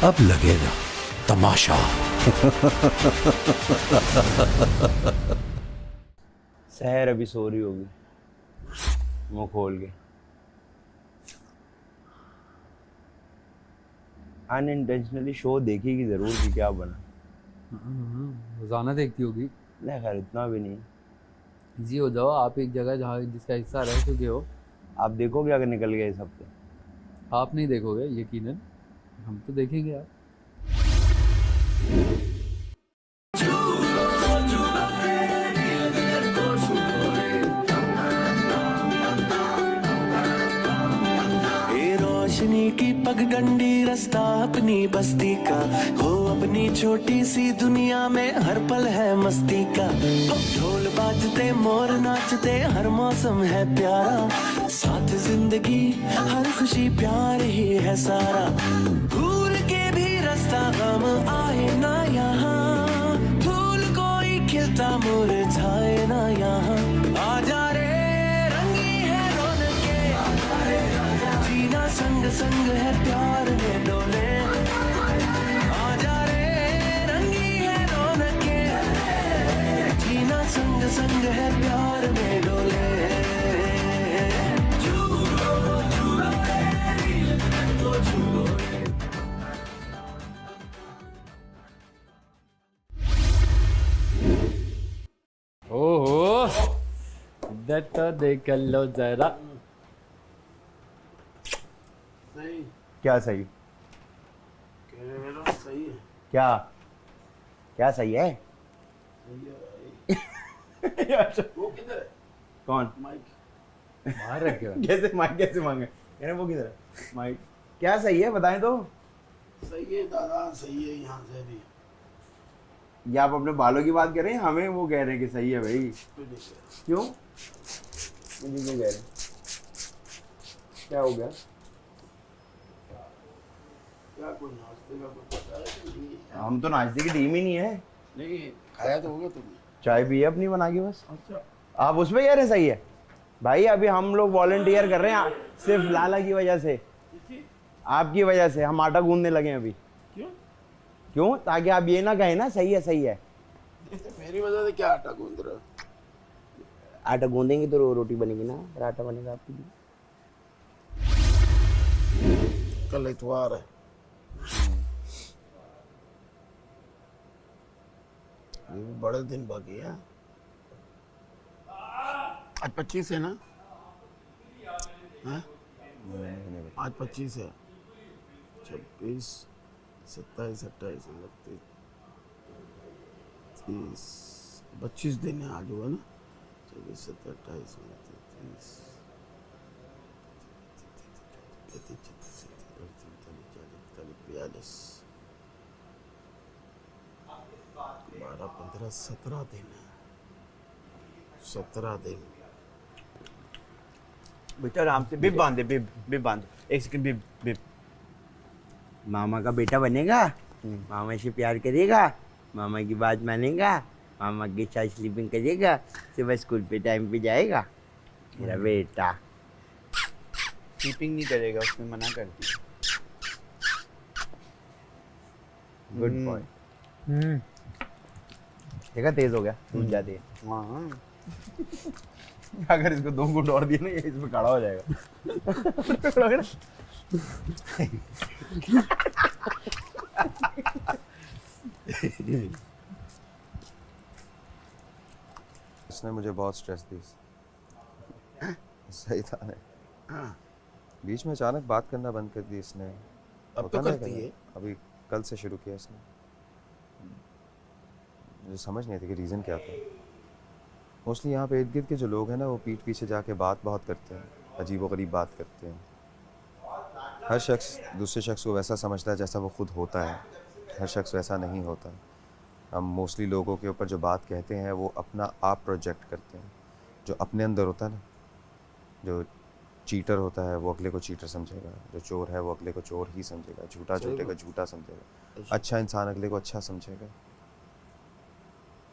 अब लगेगा तमाशा। सहर अभी सो रही होगी मुंह खोल के। अनइंटेंशनली शो देखेगी जरूर कि क्या बना। रोजाना देखती होगी। नहीं खैर इतना भी नहीं। इजी हो जाओ, आप एक जगह जहाँ जिसका हिस्सा रह चुके हो। आप देखोगे अगर निकल गए इस हफ्ते। आप नहीं देखोगे यकीनन, हम तो देखेंगे यार। रोशनी की पगडंडी रास्ता अपनी बस्ती का, हो अपनी छोटी सी दुनिया में हर पल है मस्ती का। ढोल बाजते मोर नाचते हर मौसम है प्यारा, साथ जिंदगी हर खुशी प्यार ही है सारा। भूल के भी रास्ता गम आए ना यहाँ, फूल कोई खिलता मुरझाए ना यहाँ। आजा रे रंगी है रौनके, जीना संग संग है प्यार में डोले। आजा रे रंगी है रौनके, जीना संग संग है प्यार में डोले। ओहो, इधर तो देख लो जरा। सही क्या सही? कह रहे हो, सही है। क्या क्या सही है? वो किधर है? कौन? माइक बाहर रखे हो। कैसे माइक कैसे मांगे? यार वो किधर है माइक? क्या सही है बताएं तो। सही है दादा, सही है यहाँ से भी। या आप अपने बालों की बात कर रहे हैं, हमें वो कह रहे हैं कि सही है भाई। कोई नहीं कह रहा। क्यों? मुझे क्यों कह रहे हैं? क्या हो गया? क्या कोई नाश्ते का कुछ पता है कि नहीं? हम तो नाश्ते की टीम ही नहीं है। नहीं खाया तो होगा तुमने। चाय पी है अपनी बना के बस। अच्छा आप उसमें कह रहे हैं सही है भाई। अभी हम लोग वॉलंटियर कर रहे हैं सिर्फ लाला की वजह से, किसी आपकी वजह से हम आटा गूंदने लगे हैं अभी। क्यों? क्यों? ताकि आप ये ना कहें ना सही है सही है। मेरी वजह से क्या आटा गूंद रहे हो? आटा गूंदेंगे तो रोटी बनेगी ना, फिर आटा बनेगा आपके लिए। कल इतवार है। ये भी बड़े दिन बाकी है। आज 25 है ना? हाँ? आज 25 है। 26, 27, 28, 29, 30, 25 दिन है आज हुआ ना? 24, 27, 28, 29, 30, 32, 42, 12, 15, 17 दिन है। 17 दिन। बेटा आराम से बिब बांध दे, बिब बांध। एक सेकंड, बिब बिब। मामा का बेटा बनेगा, मामा से प्यार करेगा, मामा की बात मानेगा, मामा के साथ स्लीपिंग करेगा, सुबह स्कूल पे टाइम पे जाएगा। मेरा बेटा स्लीपिंग नहीं करेगा, उसने मना कर दिया। Good boy. देखा तेज हो गया, दूध जाती है। हाँ अगर इसको 2 घूंट और दिए ना ये इसमें खड़ा हो जाएगा। इसने मुझे बहुत स्ट्रेस दी। सही था नहीं। हाँ, बीच में अचानक बात करना बंद कर दी इसने। अब होता तो नहीं करती कभी। है। अभी कल से शुरू किया इसने। मुझे समझ नहीं थी कि रीज़न क्या था। मोस्टली यहाँ पे इर्द गिर्द के जो लोग हैं ना वो पीठ पीछे जाके बात बहुत करते हैं, अजीब व गरीब बात करते हैं। हर शख्स दूसरे शख्स को वैसा समझता है जैसा वो खुद होता है। हर शख्स वैसा नहीं होता। हम मोस्टली लोगों के ऊपर जो बात कहते हैं वो अपना आप प्रोजेक्ट करते हैं। जो अपने अंदर होता है ना, जो चीटर होता है वो अगले को चीटर समझेगा, जो चोर है वो अगले को चोर ही समझेगा, झूठा झूठे को झूठा समझेगा, अच्छा इंसान अगले को अच्छा समझेगा।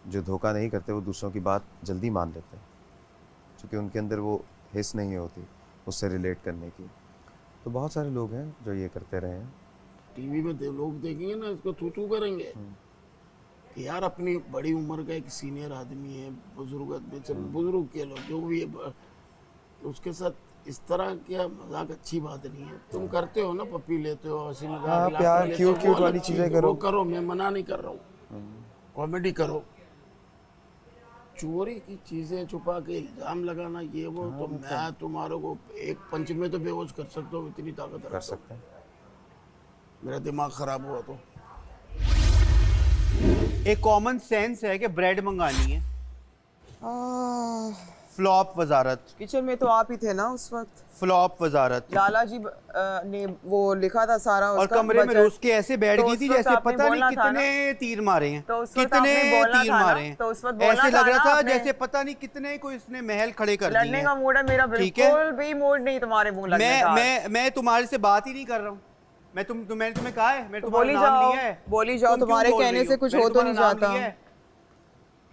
जो धोखा नहीं करते वो दूसरों की बात जल्दी मान लेते हैं क्योंकि उनके अंदर वो हिस्स नहीं होती उससे रिलेट करने की। तो बहुत सारे लोग हैं जो ये करते रहे हैं। टीवी में लोग देखेंगे ना इसको थू थू करेंगे कि यार अपनी बड़ी उम्र का एक सीनियर आदमी है, बुजुर्ग आदमी, चल बुजुर्ग के लोग जो भी है, उसके साथ इस तरह क्या मजाक अच्छी बात नहीं है। तुम करते हो ना, पप्पी लेते हो, हंसी हाँ, मजाक प्यार, लेते हो, क्यूट वो वाली अलग चीजें चीज़, करो। वो करो, मैं मना नहीं कर रहा हूँ, कॉमेडी करो। चोरी की चीजें छुपा के इल्जाम लगाना ये वो, तो मैं तुम्हारे को एक पंच में तो बेहोश कर सकता हूँ, इतनी ताकत कर रखता हूँ। सकते हैं। मेरा दिमाग खराब हुआ तो एक कॉमन सेंस है कि ब्रेड मंगानी है। फ्लॉप वजारत, किचन में तो आप ही थे ना उस वक्त। फ्लॉप वजारत। लाला जी ने वो लिखा था सारा और उसका कमरे में बजट। घुस के ऐसे बैठ तो गई उस थी वक्त जैसे आपने पता नहीं बोलना था कितने तीर मारे हैं, तो उस वक्त कितने आपने बोलना तीर था ना, मारे हैं। तो उस वक्त बोलना ऐसे था लग रहा ना था आपने। जैसे पता नहीं कितने को इसने महल खड़े कर दिए लड़ने का हैं। मूड है मेरा, ठीक है? बिल्कुल भी मूड नहीं तुम्हारे मुंह लगने का। मैं तुम्हारे से बात ही नहीं कर रहा हूँ। मैंने तुम्हें कहा है, मैंने तो तुम्हारा बोली नाम जाओ, लिया है। बोली जाओ, तुम क्यों तुम्हारे बोल कहने रही से हो? कुछ मैंने हो तो नहीं तुम्हारा नाम जाता। लिया है।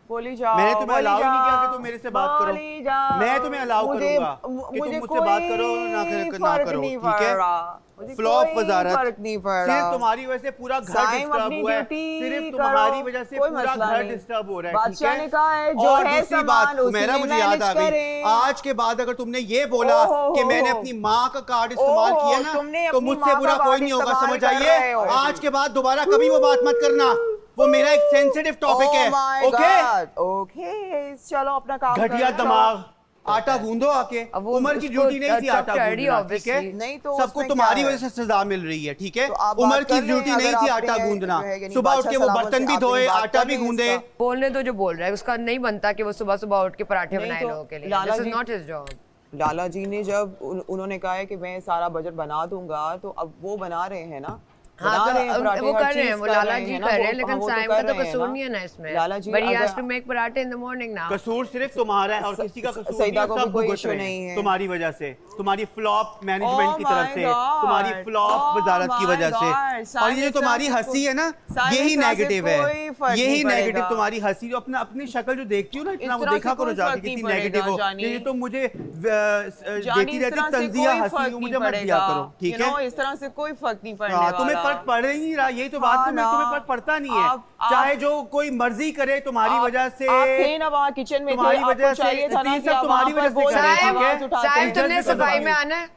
बोली जाओ, मैंने तुम्हें बोली अलाउ ही नहीं किया जाओ, कि तुम मेरे से बात करो। बोली जाओ। मैं तुम्हें अलाउ मुझे- करूंगा कि तुम मुझे मुझसे बात करो ना कोई ना फर्क करो, नहीं ठीक पड़ है? रहा। मुझे फ्लॉप कोई वजारत, फर्क नहीं पड़ रहा। सिर्फ तुम्हारी वजह से पूरा घर साइम डिस्टर्ब अपनी हुआ है। ड्यूटी सिर्फ करो, तुम्हारी वजह से कोई पूरा मसला घर नहीं। डिस्टर्ब हो रहा है, ठीक बादशाह है? ने कहा है, जो और है दूसरी सामान बात उसी मेरा में मुझे याद आ मैनेज गई, करें। आज के बाद अगर तुमने ये बोला ओहो, कि मैंने अपनी माँ का कार्ड इस्तेमाल ओहो, किया तुमने ना, तो अपनी मुझसे माँ का बुरा कोई कार्ड नहीं होगा, इस्तेमाल समझ कर रहे आइए? हो। आज के बाद दोबारा कभी वो बात मत करना, वो मेरा एक सेंसिटिव टॉपिक है, ओके? ओके, चलो अपना काम घटिया करो। दिमाग, आटा गूंदो आके। अब वो उम्र की उसको ड्यूटी नहीं थी टच आटा टैडी गूंदना, ठीक है? obviously। नहीं तो सबको उसमें तुम्हारी क्या है? वजह से सजा मिल रही है, ठीक है? तो आप उम्र बात की कर लें, ड्यूटी नहीं अगर थी आपने आटा गूंदना। यानी सुबह उठ के वो बादशाह बर्तन भी सलामत से धोए, आपने आटा बात भी कर ली गूंदे। इसका। बोलने दो जो बोल रहा है, उसका नहीं बनता कि वो सुबह सुबह उठ के पराठे नहीं बनाए तो लोगों के लिए। लाला दिस इज जी- not his job. Lala ji ने जब उन्होंने कहा है कि मैं सारा बजट बना दूंगा, तो अब वो बना रहे हैं ना। हाँ, बना तो रहे हैं पराठे, वो हर कर रहे चीज़ हैं, वो लाला जी ना, कर रहे हैं, वो- लेकिन वो साइम कर का तो रहे हैं कसूर ना। नहीं है ना इसमें। लाला जी बट ही हैज अगर- टू मेक पराठे इन द मॉर्निंग नाउ। कसूर सिर्फ तुम्हारा है और किसी का कसूर नहीं सईदा है, को भी सब कोई भुगत issue रहे नहीं हैं है। तुम्हारी वजह से, तुम्हारी फ्लॉप मैनेजमेंट Oh की तरफ my से, God! तुम्हारी फ्लॉप Oh वजारत की my वजह से। God! और ये जो तुम्हारी साइम हंसी है ना, साइम यही से नेगेटिव है, कोई फर्क यही नहीं नेगेटिव पड़ेगा। तुम्हारी हंसी। जो अपनी शक्ल जो देखती हो ना, इतना इस वो तरह देखा से करो कोई जाके फर्क कितनी नहीं नेगेटिव हो। पड़ेगा, ये तो मुझे जानी, देखती इस रहती तरह से तंजिया कोई हंसी फर्क मुझे नहीं मत दिया पड़ेगा। करो, ठीक You know, है? इस तरह से कोई फर्क नहीं पड़ने हाँ, वाला। तुम्हें फर्क पड़ ही नहीं रहा, यही तो बात हाँ है, ना। तुम्हें फर्क पड़ता नहीं है। आप- चाहे जो कोई मर्जी करे तुम्हारी वजह से, आप थे ना वहाँ किचन में थे, तुम्हारी आपको वजह से, चाहिए था ना ये कि सब आप तुम्हारी वहाँ वजह पर से बोल कर रहे हैं, रहे हैं, ठीक है? आवाज उठाते साइम हैं। तुमने इज्जत भी सफाई करो। में आना है?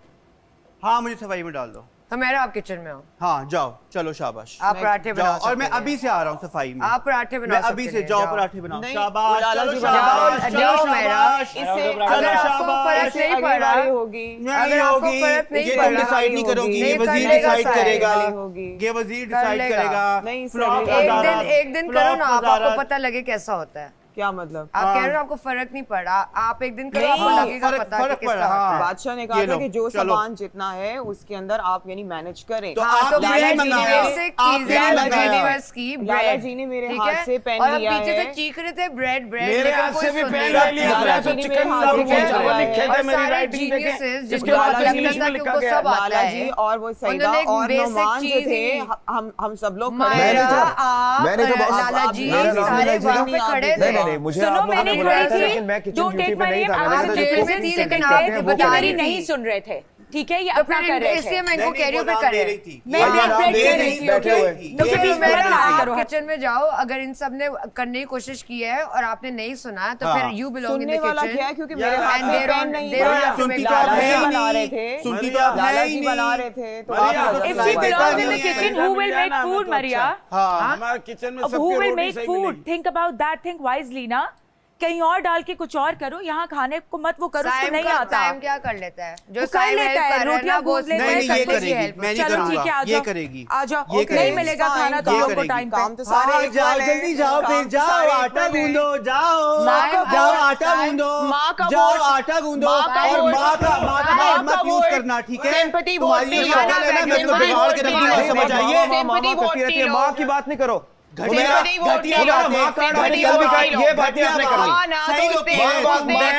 हाँ, मुझे सफाई में डाल दो। हमारा आप किचन में हो, हाँ, जाओ, चलो, शाबाश। आप पराठे बनाओ जाओ, और मैं सबके लिए। अभी से आ रहा हूँ सफाई में। आप पराठे बनाओ मैं अभी सबके से, लिए, जाओ जाओ। पराठे बनाओ। नहीं, शाबाश, लाला चलो जी शाबाश, बनाओ, चलो जाओ मेरा। शाबाश। इससे चलो अगर आपको शाबाश। फर्क नहीं अगली पड़ रहा, बारी होगी। नहीं अगर आपको होगी, फर्क नहीं ये पड़ तुम रहा, डिसाइड नहीं करोगी, नहीं ये कर वजीर लेगा डिसाइड साइम, करेगा, अगली होगी। ये वजीर कर डिसाइड लेगा। करेगा। नहीं, सर, फ्लॉप एक वजारत, एक दिन करो फ्लॉप ना, आप वजारत। आपको पता लगे कैसा होता है। क्या मतलब? आप कह रहे हो आपको फर्क नहीं पड़ा, आप एक दिन करो, नहीं, आपको लगेगा फर्क- पता फर्क कि किसका पड़ा, होता है। हाँ। बादशाह ने कहा ये था लो, कि जो चलो। सामान जितना है उसके अंदर आप यानी मैनेज करें। तो हाँ, तो आपने लाला नहीं जी ने मंगाया, बेसिक आपने चीजें नहीं लाला जी ने- मंगाया। ब्रेकफास्ट की, लाला ब्रेड, जी ने मेरे ठीक हाथ है? से पेन और आप लिया पीछे है। से चीख रहे थे ब्रेड ब्रेड, मेरे लेकिन हाथ कोई से भी सुन पेन नहीं ले रहा। लिया, लाला मैं जी तो ने चिकन मेरे सब हाथ पूछ से रहा लिया लिखे है। थे और मेरी सारे राइटिंग देखे, geniuses इसके जिनको बाद लगता इंग्लिश था में कि लिखा उनको गया। सब आता लाला है। जी और वो सईदा उन्होंने एक और basic नुमान जो चीज थे, ही- हम सब लोग खड़े मेरा थे। आप मैंने तो बहुत- लाला आप- जी मेरा नाम सारे नहीं वहाँ नहीं, पे आप खड़े नहीं, थे। नहीं नहीं मुझे सुनो, आप लोगों मैंने ने बुलाया खड़ी था, थी, लेकिन मैं किचन don't ड्यूटी take पे my नहीं name, था। आप मैंने तो जेल जो में कुछ थी, करके लेकिन देते आप हैं, वो बता कर बेचारी रही रहे थी। नहीं सुन रहे थे, ठीक है? ये तो अपना फिर कर रहे इसलिए थे। मैं इनको कह रही हूँ कि करें। मैं और ये ब्रेड नाम ब्रेड दे दे रही रही थी, थी, बैठे ओके? हुए। तो ये फिर भी मेरा बना आप करो। किचन में जाओ, अगर इन सब ने करने की कोशिश की है और आपने नहीं सुना तो हाँ। फिर यू बिलोंग इन सुनने द वाला क्या है, किचन। क्योंकि मेरे हाथ And में they पेन don't- नहीं they don't था। have to सुनती make तो आप लाला है जी ही बना नहीं, रहे थे, सुनती तो आप है लाला ही जी नहीं। बना रहे थे, तो मरिया, आप तो वजह If से we सुनाई बात belong देता in कर the नहीं है। kitchen, who will make food, Maria? हाँ, हमारे किचन में Who सबके will रोटी make सही food? मिलेगी। Think about that, think wisely ना। कहीं और डाल के कुछ और करो, यहाँ खाने को मत वो करो, उसको साइम नहीं का आता। साइम क्या कर लेता है? जो वो कर साइम लेता हेल्प है, कर रहा है ना, रोटियां वो गूंथ लेता नहीं है, नहीं, सब ये कुछ करेगी, help मैं नहीं चलो ठीक है, करूंगा, आ ये जाओ। करेगी, आ जाओ, ये नहीं करेगी। मिलेगा खाना तो ये हमको करेगी। टाइम काम पे। तो सारे हाँ, एक जाओ, वाले हैं। जल्दी जाओ, काम फिर तो जाओ, सारे एक आटा वाले हैं। गूंदो, जाओ, माँ का जाओ, वोट, आटा गूंदो, माँ का जाओ, वोट, आटा गूंदो, माँ का और वोट, माँ का माँ वर्ड का मत यूज वोट, करना, ठीक है? सिंपैथी वोट तुम्हारी पी जो लो, शक्ल है ना, मैं उसको सिंपैथी बिगाड़ के वोट रखूंगा, पी लो, समझ आइए? Sympathy vote P low. माँ की बात नहीं करो। घटिया सिंपैथी वोट घटिया नहीं, बात है, माँ कार्ड वाली घटिया कल भी बात कही, है, ये बातें आपने करी। हाँ ना, सही तो लोग उसने हैं,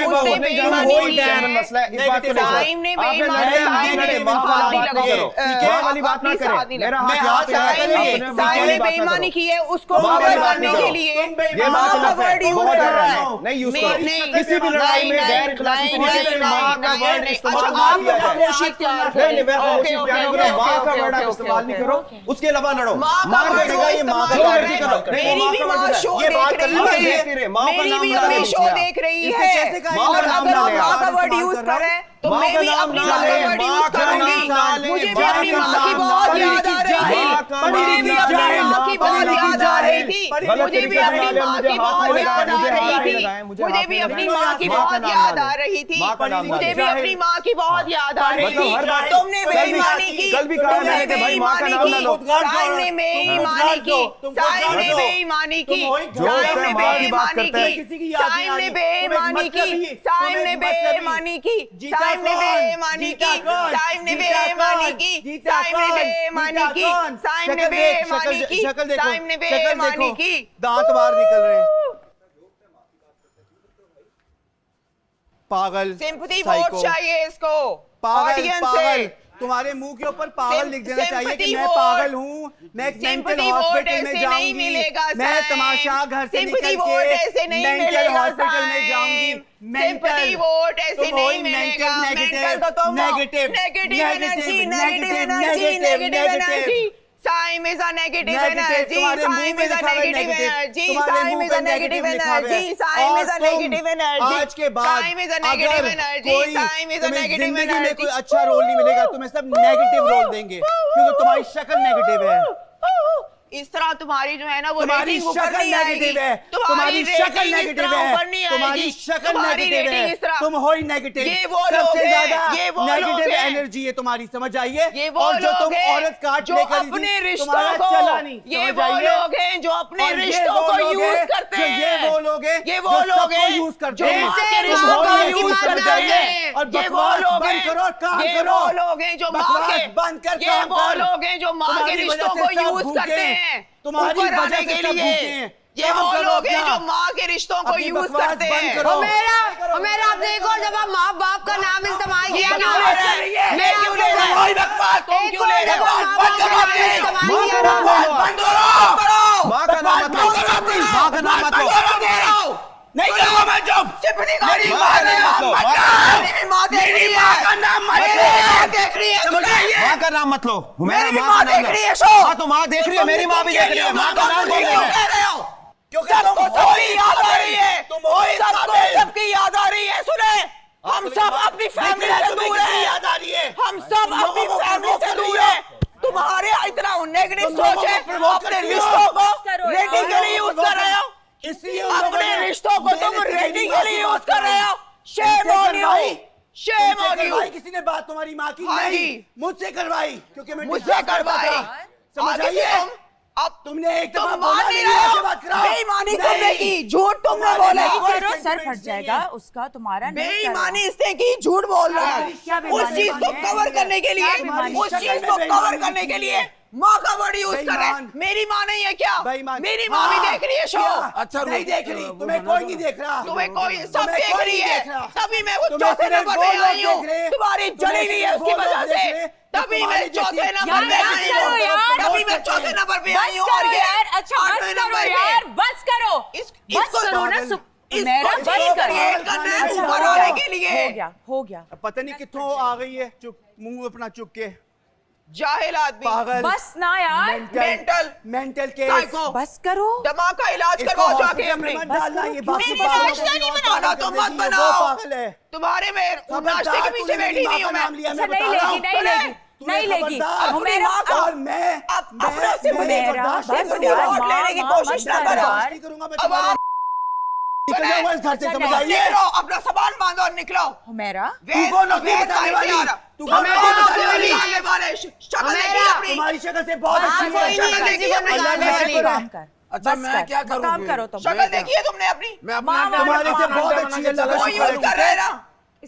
उसने मैं बेईमानी वही की है। मसला है, इस बात को लेकर साइम ने आपने बेईमानी लड़के साइम लड़के ने माँ हाथ नहीं बात लगाओ। करो, ठीक है? वाली बात ना करें, मेरा हाथ मैं यहाँ हाथ पे है, करेंगे। अपने साइम ने बात ना बेईमानी करो। की है, उसको माँ कवर वाली बात करने ना के करो। लिए ये माँ बात का गलत है, वर्ड यूज बहुत कर गलत रहा है, है। नहीं यूज नहीं, करो। नहीं, किसी भी लड़ाई में गैर इखलासी नहीं, तरीके से नहीं, माँ का नहीं, वर्ड नहीं, इस्तेमाल अच्छा, ना आप किया जाए। खामोशी इख्तियार नहीं नहीं, मैं करें। खामोशी ओके, इख्तियार ओके, करूं, माँ का ओके, वर्ड आप ओके, इस्तेमाल नहीं ओके, करो, ओके। उसके अलावा लड़ो। माँ का मार वर्ड देगा ये माँ का इस्तेमाल वर्ड करें। करो। मेरी भी माँ शो ये बात देख करनी रही है, है, माँ का मेरी नाम भी ना अभी ले शो मुझे। देख रही इसने है। कैसे कहा माँ का और नाम अगर ना आप ले माँ का आप। वर्ड यूज करें तो माँ मैं का भी नाम अपनी ना माँ का ले, वर्ड माँ यूज का नाम करूंगी। ना ले, मुझे भी माँ अपनी का माँ की नाम बहुत ना ले, याद आ रही थी, माँ का मुझे नाम भी ना अपनी ले, माँ की माँ बहुत का याद आ नाम रही ले। थी, गलत मुझे भी तरीके से अपनी ना ले, माँ मुझे की हाथ बहुत नहीं याद आ लगाए, रही मुझे थी, लगाए, मुझे मुझे हाथ भी नहीं अपनी लगाए। माँ की माँ का बहुत नाम याद ना आ ले। रही थी, माँ का नाम ना मुझे ले। भी अपनी माँ की बहुत याद आ रही मतलब थी। हर बात तुमने बेईमानी की, कल भी कहा तुमने मैंने कि भाई माँ का नाम ना लो। साइम ने बेईमानी की, साइम ने बेईमानी की, साइम ने बेईमानी की, साइम ने बेईमानी की, साइम ने बेईमानी की, साइम ने बेईमानी की, साइम ने बेईमानी की, साइम ने बेईमानी की, साइम ने बेईमानी की, शक्ल देखो, साइम ने शक्ल बेईमानी देखो, की। दांत बाहर निकल रहे हैं। पागल, सिंपैथी साइको, वोट चाहिए इसको पागल, ऑडियंस पागल, से। तुम्हारे मुंह के ऊपर पागल लिख देना चाहिए कि sympathy मैं vote, पागल हूँ, मैं एक मेंटल sympathy vote हॉस्पिटल में ऐसे नहीं जाऊंगी, मिलेगा, मैं साइम। तमाशा घर से Sympathy निकल vote के ऐसे नहीं मेंटल मिलेगा, हॉस्पिटल में साइम। जाऊंगी। Sympathy vote ऐसे नहीं मिलेगा, mental तो तुम हो। Negative Negative energy, negative energy, negative energy. Saim is a negative energy. Saim is a negative energy. Saim is a negative energy. Saim is a negative energy. आज के बाद Saim is a negative अगर energy. कोई Saim is a तुम्हें negative जिंदगी में energy. कोई अच्छा रोल नहीं मिलेगा, तुम्हें सब नेगेटिव रोल देंगे क्योंकि तुम्हारी शक्ल नेगेटिव है। इस तरह तुम्हारी जो है ना वो तुम्हारी रेटिंग ऊपर शक्ल नहीं आएगी, नेगेटिव है, तुम्हारी शक्ल रेटिंग इस नेगेटिव तरह है, ऊपर नहीं तुम्हारी आएगी, शक्ल तुम्हारी नेगेटिव रेटिंग इस है, तरह तुम हो ही नेगेटिव। ये वो लोग सबसे हैं, ज्यादा ये वो लोग नेगेटिव हैं। एनर्जी है तुम्हारी, समझ आइए। ये वो और जो लोग तुम हैं औरत काट जो लेकर थी, अपने रिश्तों तुम्हारा को, चला नहीं, ये समझ वो आइए। लोग हैं जो अपने और ये रिश्तों वो को लोग यूज हैं करते जो हैं, ये वो लोग हैं ये जो वो लोग सबको हैं यूज करते जो हैं। माँ के तुम रिश्तों हो को ही यूज समझ करते आइए। हैं, और ये वो बकवास लोग बंद हैं, करो, काम ये करो। वो लोग हैं जो माँ बकवास के, बंद कर, ये काम वो कर। लोग हैं जो माँ के तुम्हारी रिश्तों वजह को से सब यूज भूखे करते हैं। हैं तुम्हारी ऊपर वजह आने से के सब लिए। भूखे हैं। ये काम वो करो लोग हैं अपना। जो माँ के रिश्तों को अपनी यूज बकवास करते बंद हैं। करो। मेरा आपने एक और दफा माँ बाप का नाम इस्तेमाल किया क्यों ना, ले रही है? मैं क्यों ले रही है? आपको वही बकवास तुम एक क्यों ले रहे हो? और दफा बंद करो माँ अपनी। बाप का माँ नाम का इस्तेमाल नाम किया लो। बंद करो। माँ का नाम मत लो। माँ का नाम मत लो। नहीं करूंगा मैं जब सिंपैथी गाड़ी माँ का नाम मत लो। माँ देख रही है, माँ का नाम मत लो, माँ देख रही है, समझाइए। माँ का नाम मत लो। मेरी मेरा माँ का नाम देख लो। रही है, सो। हाँ तो माँ देख रही है, मेरी माँ भी देख रही है, माँ का नाम बोल क्यों रहे कह हैं। रहे हो? सबको सबकी याद आ रही है, सबको सबकी याद आ रही है। सुने, हम सब अपनी फैमिली से दूर हैं, हम सब अपनी फैमिली से दूर हैं। तुम्हारे इतना नेगेटिव सोच है, अपने रिश्तों को रेटिंग के लिए यूज कर रहे हो, इसलिए अपने रिश्तों को तुम रेटिंग के लिए यूज कर रहे हो। Shame on you, shame on you. किसी ने बात तुम्हारी माँ की हाँ नहीं, जी। मुझसे करवाई क्योंकि मैं मुझसे डिस्कस करता करवाई। था। समझ आगे आइए। तुम अब तुमने एक तुम दफा मान बोला नहीं मेरी रहे माँ से हो, बात कराओ। बेईमानी तुमने नहीं। की, झूठ तुमने तुम्हारे बोला। नहीं कोई करो, सर sentiments फट नहीं जाएगा है। उसका, तुम्हारा नहीं बेईमानी इसने की, झूठ बोल रहा है। क्या उस बेईमानी चीज को है? कवर करने के लिए, बेईमानी? उस चीज को कवर करने के लिए माँ का वर्ड यूज कर रहे हैं। बेईमान। मेरी माँ नहीं है क्या? बेईमान। मेरी माँ भी हाँ, देख रही है शो। अच्छा नहीं देख रही, तुम्हें कोई नहीं देख रहा। तुम्हें कोई सब तुम्हें देख कोई रही नहीं है, देख रहा। तभी मैं वो तुम्हें चौथे सिर्फ नंबर वो पे लोग आई हूँ। देख रहे, तुम्हारी तुम्हें जली हुई है सिर्फ उसकी वो लोग वजह देख से, रहे, तभी तुम्हारी मैं चौथे जैसी- नंबर पे यार, आई बस करो यार। हूँ, तभी मैं चौथे नंबर पे आई बस हूँ। करो और ये यार, अच्छा बस आठवें करो नंबर पे। यार, बस करो, बस इसको करो ना। पागल। मेरा इसको बस करो। क्रिएट करना है अच्छा, ऊपर हो आने गया, के लिए। हो गया। पता नहीं कितों आ गई है, चुप मुंह अपना चुप के। जाहिल आदमी, पागल, बस ना यार, मेंटल केस। साइको, बस करो। दिमाग का इलाज इसको करवाओ जाके हॉस्पिटल में अपने। मत डालना, ये बाकी नहीं, पागलों नाश्ता को भी नहीं और बनाना, पागल तुम कर मत देगी, वो बनाओ। पागल है। तुम्हारे में नाश्ते के पीछे बैठी हुई हूँ मैं। अच्छा नहीं लेगी, नहीं लेगी, नहीं लेगी। अपनी माँ को और मैं अपने से मेरा बर्दाश्त बस करके यार, वोट लेने की माँ कोशिश ना मत करो। यार। नहीं करूंगा मैं अब तुम्हारे आप निकल जाऊंगा इस घर से, समझ आइए। निकलो, अपना सामान बांधो और निकलो। मेरा तू कौन होती है बताने वाली? तू कौन होती है बताने वाली? शक्ल देखिए अपनी। तुम्हारी शक्ल से बहुत हाँ, अच्छी कोई है। नहीं, शक्ल किसी को देखिए, निकालने अल्लाह वाली। शुक्र है। काम कर। अच्छा, बस मैं कर, क्या करूं काम फिर? करो तुम। शक्ल देखिए तुमने अपनी। मैं अपना माँ तुम्हारे से अपना बहुत अंडा अच्छी बना है, के अल्लाह चला का वो शुक्र यूज है। कर रहे हैं ना।